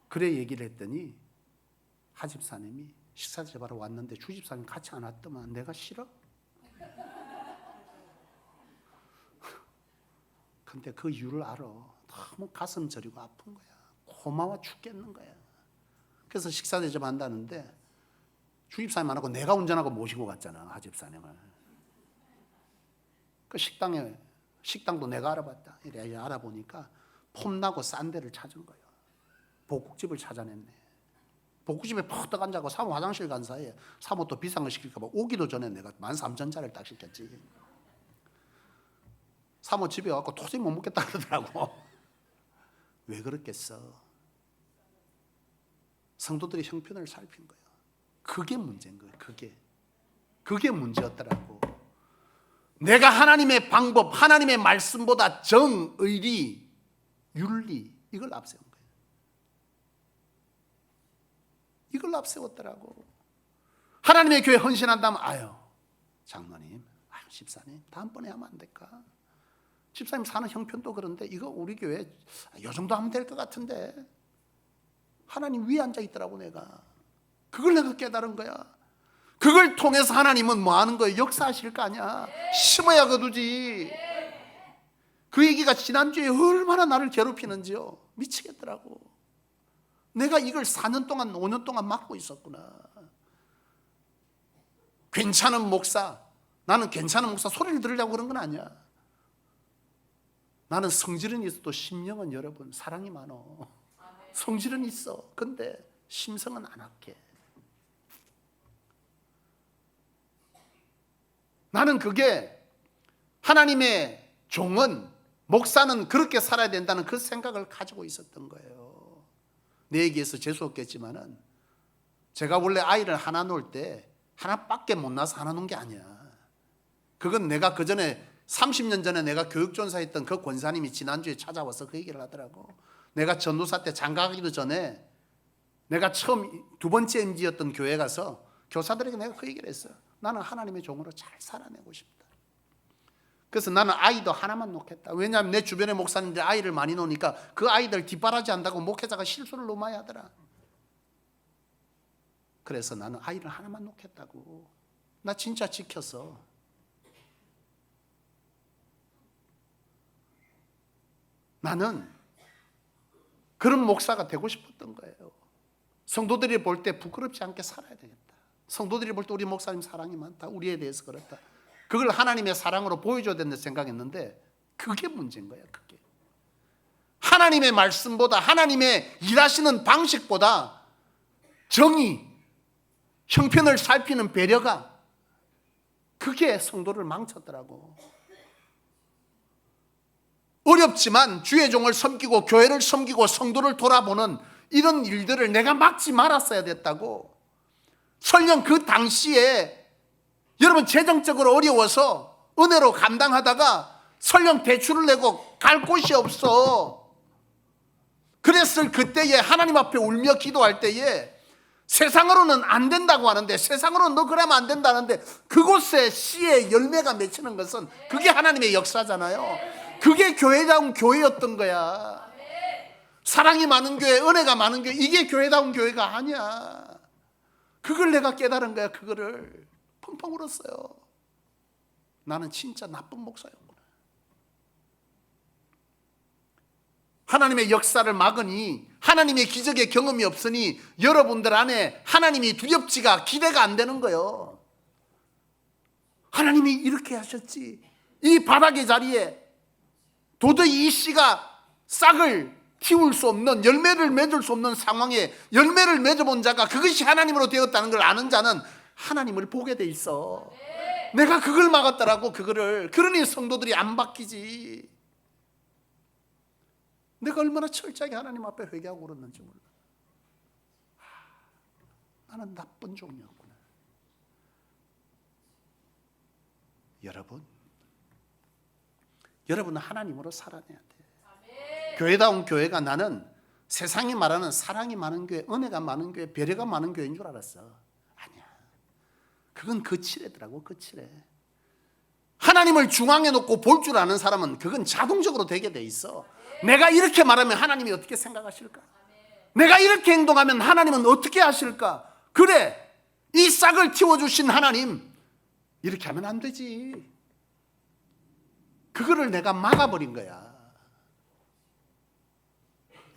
그래 얘기를 했더니 하집사님이 식사 제바로 왔는데 주집사님 같이 안 왔더만 내가 싫어? 근데 그 이유를 알아. 너무 가슴 저리고 아픈 거야. 고마워 죽겠는 거야. 그래서 식사 대접한다는데 주집사님 안 하고 내가 운전하고 모시고 갔잖아, 하집사님을. 그 식당도 내가 알아봤다. 이래 알아보니까 폼나고 싼 데를 찾은 거예요. 복국집을 찾아냈네. 복국집에 퍽떡 앉아고 사모 화장실 간 사이에 사모 또 비싼 거 시킬까 봐 오기도 전에 내가 13,000짜리를 딱 시켰지. 사모 집에 와서 도저히 못 먹겠다 그러더라고. 왜 그렇겠어? 성도들이 형편을 살핀 거예요. 그게 문제인 거예요. 그게 문제였더라고. 내가 하나님의 방법, 하나님의 말씀보다 정, 의리, 윤리 이걸 앞세운 거예요. 이걸 앞세웠더라고. 하나님의 교회 헌신한다면 아유 장로님, 아유 집사님 다음번에 하면 안 될까? 집사님 사는 형편도 그런데 이거 우리 교회 이 정도 하면 될 것 같은데 하나님 위에 앉아 있더라고. 내가 그걸 내가 깨달은 거야. 그걸 통해서 하나님은 뭐 하는 거예요? 역사하실 거 아니야. 심어야 거두지. 그 얘기가 지난주에 얼마나 나를 괴롭히는지요. 미치겠더라고. 내가 이걸 4년 동안 5년 동안 맡고 있었구나. 괜찮은 목사, 나는 괜찮은 목사 소리를 들으려고 그런 건 아니야. 나는 성질은 있어도 심령은 여러분 사랑이 많어. 성질은 있어. 근데 심성은 안 악해. 나는 그게 하나님의 종은, 목사는 그렇게 살아야 된다는 그 생각을 가지고 있었던 거예요. 내 얘기에서 재수없겠지만은 제가 원래 아이를 하나 놓을 때 하나밖에 못 낳아서 하나 놓은 게 아니야. 그건 내가 그 전에 30년 전에 내가 교육전사 했던 그 권사님이 지난주에 찾아와서 그 얘기를 하더라고. 내가 전도사 때 장가가기도 전에 내가 처음 두 번째 MG였던 교회 가서 교사들에게 내가 그 얘기를 했어요. 나는 하나님의 종으로 잘 살아내고 싶다. 그래서 나는 아이도 하나만 놓겠다. 왜냐하면 내 주변의 목사님들 아이를 많이 놓으니까 그 아이들 뒷바라지 한다고 목회자가 실수를 너무 많이 하더라. 그래서 나는 아이를 하나만 놓겠다고. 나 진짜 지켰어. 나는 그런 목사가 되고 싶었던 거예요. 성도들이 볼 때 부끄럽지 않게 살아야 되겠다. 성도들이 볼 때 우리 목사님 사랑이 많다. 우리에 대해서 그렇다. 그걸 하나님의 사랑으로 보여줘야 된다 생각했는데 그게 문제인 거야. 그게 하나님의 말씀보다, 하나님의 일하시는 방식보다 정의, 형편을 살피는 배려가, 그게 성도를 망쳤더라고. 어렵지만 주의 종을 섬기고 교회를 섬기고 성도를 돌아보는 이런 일들을 내가 막지 말았어야 됐다고. 설령 그 당시에 여러분 재정적으로 어려워서 은혜로 감당하다가 설령 대출을 내고 갈 곳이 없어. 그랬을 그때에 하나님 앞에 울며 기도할 때에 세상으로는 안 된다고 하는데, 세상으로는 너 그러면 안 된다는데 그곳에 씨의 열매가 맺히는 것은 그게 하나님의 역사잖아요. 그게 교회다운 교회였던 거야. 사랑이 많은 교회, 은혜가 많은 교회, 이게 교회다운 교회가 아니야. 그걸 내가 깨달은 거야. 그거를 펑펑 울었어요. 나는 진짜 나쁜 목사였구나. 하나님의 역사를 막으니, 하나님의 기적의 경험이 없으니 여러분들 안에 하나님이 두렵지가, 기대가 안 되는 거예요. 하나님이 이렇게 하셨지. 이 바닥의 자리에 도저히 이 씨가 싹을 키울 수 없는, 열매를 맺을 수 없는 상황에 열매를 맺어본 자가 그것이 하나님으로 되었다는 걸 아는 자는 하나님을 보게 돼 있어. 내가 그걸 막았더라고. 그거를. 그러니 성도들이 안 바뀌지. 내가 얼마나 철저하게 하나님 앞에 회개하고 그랬는지 몰라. 나는 나쁜 종이었구나. 여러분은 하나님으로 살아내야 돼. 교회다운 교회가, 나는 세상이 말하는 사랑이 많은 교회, 은혜가 많은 교회, 배려가 많은 교회인 줄 알았어. 아니야. 그건 거칠애더라고, 거칠애. 하나님을 중앙에 놓고 볼 줄 아는 사람은 그건 자동적으로 되게 돼 있어. 내가 이렇게 말하면 하나님이 어떻게 생각하실까? 내가 이렇게 행동하면 하나님은 어떻게 하실까? 그래, 이 싹을 틔워주신 하나님, 이렇게 하면 안 되지. 그거를 내가 막아버린 거야.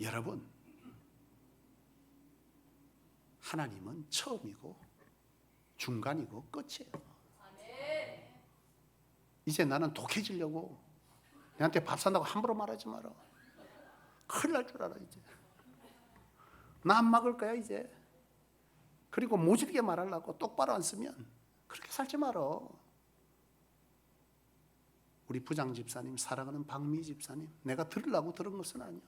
여러분, 하나님은 처음이고 중간이고 끝이에요. 이제 나는 독해지려고 내한테 밥 산다고 함부로 말하지 마라. 큰일 날 줄 알아. 이제 나 안 막을 거야 이제. 그리고 모질게 말하려고 똑바로 안 쓰면 그렇게 살지 마라. 우리 부장 집사님, 사랑하는 박미 집사님, 내가 들으려고 들은 것은 아니야.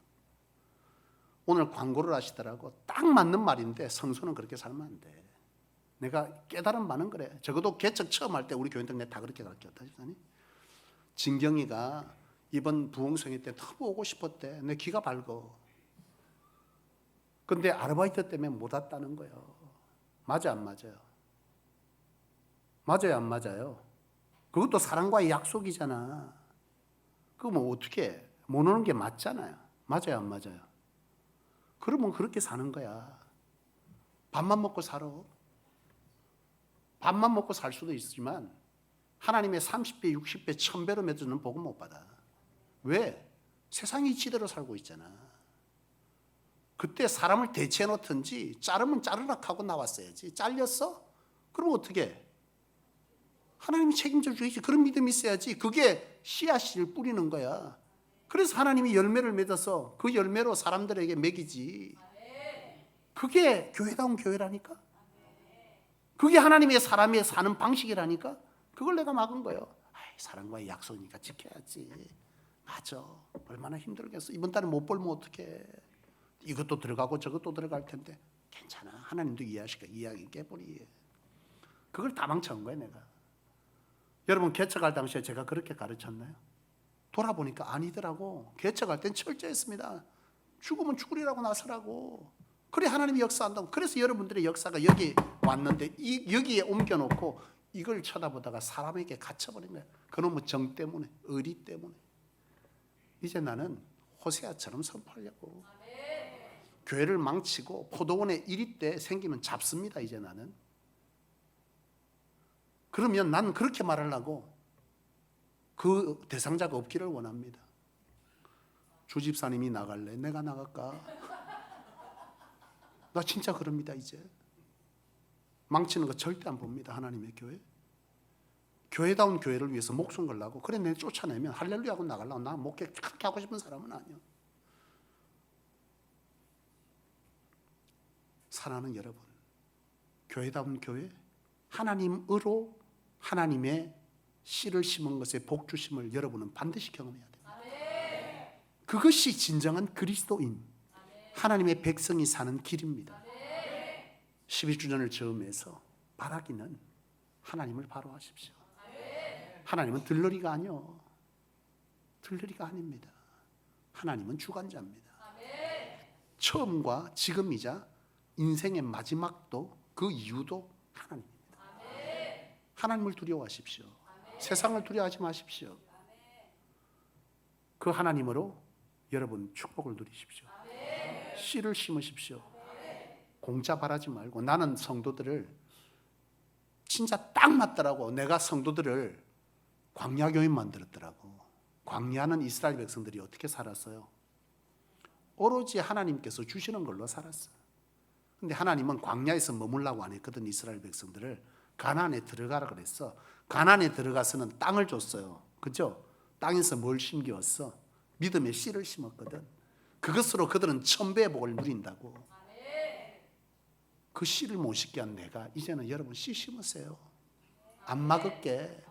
오늘 광고를 하시더라고. 딱 맞는 말인데 성소는 그렇게 살면 안 돼. 내가 깨달은 바는 그래. 적어도 개척 처음 할 때 우리 교인들 내가 다 그렇게 가르쳤다. 집사님. 진경이가 이번 부흥성회 때 너무 오고 싶었대. 내 귀가 밝어. 근데 아르바이트 때문에 못 왔다는 거예요. 맞아 안 맞아요? 맞아요 안 맞아요? 그것도 사랑과의 약속이잖아. 그거 뭐 어떻게 해? 못 오는 게 맞잖아요. 맞아요 안 맞아요? 그러면 그렇게 사는 거야. 밥만 먹고 살아. 밥만 먹고 살 수도 있지만 하나님의 30배, 60배, 1000배로 맺어주는 복은 못 받아. 왜? 세상이 이치대로 살고 있잖아. 그때 사람을 대체해 놓든지 자르면 자르라 하고 나왔어야지. 잘렸어? 그럼 어떻게 해? 하나님이 책임져 주시지. 그런 믿음이 있어야지. 그게 씨앗을 뿌리는 거야. 그래서 하나님이 열매를 맺어서 그 열매로 사람들에게 먹이지. 그게 교회다운 교회라니까. 그게 하나님의 사람의 사는 방식이라니까. 그걸 내가 막은 거예요. 아이, 사람과의 약속이니까 지켜야지. 맞아. 얼마나 힘들겠어. 이번 달에 못 벌면 어떡해. 이것도 들어가고 저것도 들어갈 텐데 괜찮아. 하나님도 이해하실까. 이해하기 깨버리. 그걸 다 망쳐온 거예요 내가. 여러분 개척할 당시에 제가 그렇게 가르쳤나요? 돌아보니까 아니더라고. 개척할 땐 철저했습니다. 죽으면 죽으리라고 나서라고. 그래 하나님이 역사한다고. 그래서 여러분들의 역사가 여기 왔는데 여기에 옮겨놓고 이걸 쳐다보다가 사람에게 갇혀버린 거야. 그놈의 정 때문에, 의리 때문에. 이제 나는 호세아처럼 선포하려고. 교회를 망치고 포도원에 이리 때 생기면 잡습니다. 이제 나는. 그러면 난 그렇게 말하려고 그 대상자가 없기를 원합니다. 주 집사님이 나갈래? 내가 나갈까? 나 진짜 그럽니다. 이제 망치는 거 절대 안 봅니다. 하나님의 교회. 교회다운 교회를 위해서 목숨 걸라고. 그래 내 쫓아내면 할렐루야 하고 나가려고. 나 목회 그렇게 하고 싶은 사람은 아니야. 사랑하는 여러분, 교회다운 교회, 하나님으로 하나님의 씨를 심은 것에 복 주심을 여러분은 반드시 경험해야 됩니다. 그것이 진정한 그리스도인, 하나님의 백성이 사는 길입니다. 12주년을 즈음해서 바라기는 하나님을 바로 하십시오. 하나님은 들러리가 아니요. 들러리가 아닙니다. 하나님은 주관자입니다. 처음과 지금이자 인생의 마지막도 그 이유도 하나님입니다. 하나님을 두려워하십시오. 세상을 두려워하지 마십시오. 그 하나님으로 여러분 축복을 누리십시오. 씨를 심으십시오. 공짜 바라지 말고. 나는 성도들을 진짜 딱 맞더라고. 내가 성도들을 광야교인 만들었더라고. 광야는 이스라엘 백성들이 어떻게 살았어요? 오로지 하나님께서 주시는 걸로 살았어. 근데 하나님은 광야에서 머물라고 안 했거든. 이스라엘 백성들을 가나안에 들어가라 그랬어. 가나안에 들어가서는 땅을 줬어요. 그죠? 땅에서 뭘 심기웠어? 믿음의 씨를 심었거든. 그것으로 그들은 1000배의 복을 누린다고. 그 씨를 못 심게 한 내가 이제는 여러분 씨 심으세요. 안 막을게.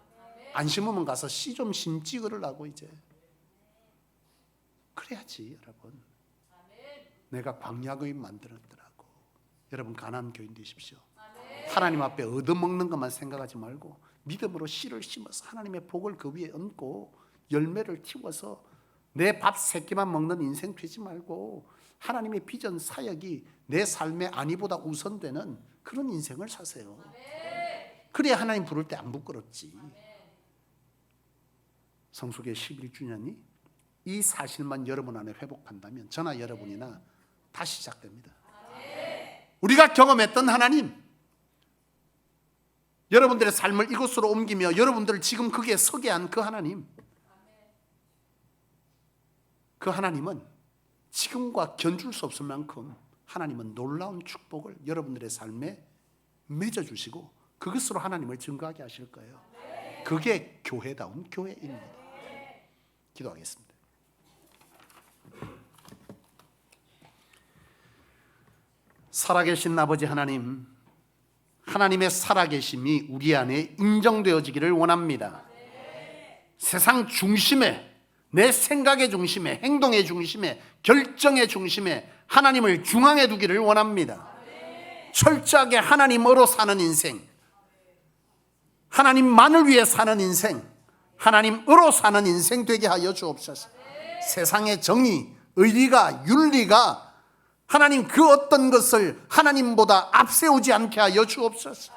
안 심으면 가서 씨 좀 심지 그러려고 이제. 그래야지 여러분. 내가 광야교인 만들었더라고. 여러분 가나안 교인 되십시오. 하나님 앞에 얻어먹는 것만 생각하지 말고 믿음으로 씨를 심어서 하나님의 복을 그 위에 얹고 열매를 틔워서 내 밥 3끼만 먹는 인생 되지 말고 하나님의 비전 사역이 내 삶의 안위보다 우선되는 그런 인생을 사세요. 그래야 하나님 부를 때 안 부끄럽지. 성수교 11주년이 이 사실만 여러분 안에 회복한다면 저나 여러분이나 다시 시작됩니다. 우리가 경험했던 하나님, 여러분들의 삶을 이곳으로 옮기며 여러분들을 지금 거기에 서게 한 그 하나님, 그 하나님은 지금과 견줄 수 없을 만큼 하나님은 놀라운 축복을 여러분들의 삶에 맺어주시고 그것으로 하나님을 증거하게 하실 거예요. 그게 교회다운 교회입니다. 기도하겠습니다. 살아계신 아버지 하나님, 하나님의 살아계심이 우리 안에 인정되어지기를 원합니다. 세상 중심에, 내 생각의 중심에, 행동의 중심에, 결정의 중심에 하나님을 중앙에 두기를 원합니다. 철저하게 하나님으로 사는 인생, 하나님만을 위해 사는 인생, 하나님으로 사는 인생 되게 하여 주옵소서. 세상의 정의, 의리가, 윤리가 하나님 그 어떤 것을 하나님보다 앞세우지 않게 하여 주옵소서.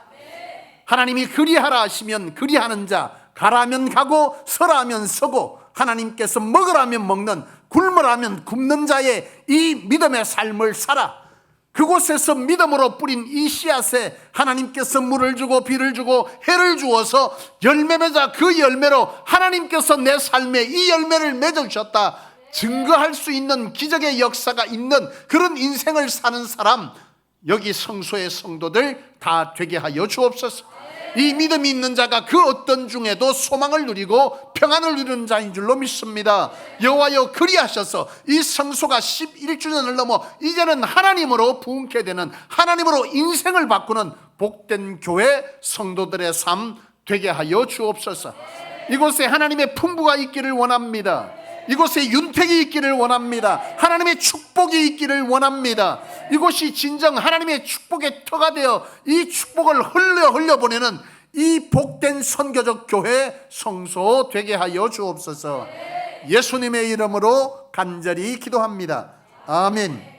하나님이 그리하라 하시면 그리하는 자, 가라면 가고 서라면 서고 하나님께서 먹으라면 먹는, 굶으라면 굶는 자의 이 믿음의 삶을 살아 그곳에서 믿음으로 뿌린 이 씨앗에 하나님께서 물을 주고 비를 주고 해를 주어서 열매 맺어 그 열매로 하나님께서 내 삶에 이 열매를 맺어주셨다 증거할 수 있는 기적의 역사가 있는 그런 인생을 사는 사람, 여기 성소의 성도들 다 되게 하여 주옵소서. 이 믿음이 있는 자가 그 어떤 중에도 소망을 누리고 평안을 누리는 자인 줄로 믿습니다. 여호와여 그리하셔서 이 성소가 11주년을 넘어 이제는 하나님으로 부흥케 되는, 하나님으로 인생을 바꾸는 복된 교회 성도들의 삶 되게 하여 주옵소서. 이곳에 하나님의 풍부가 있기를 원합니다. 이곳에 윤택이 있기를 원합니다. 하나님의 축복이 있기를 원합니다. 이곳이 진정 하나님의 축복의 터가 되어 이 축복을 흘려보내는 이 복된 선교적 교회 성소 되게 하여 주옵소서. 예수님의 이름으로 간절히 기도합니다. 아멘.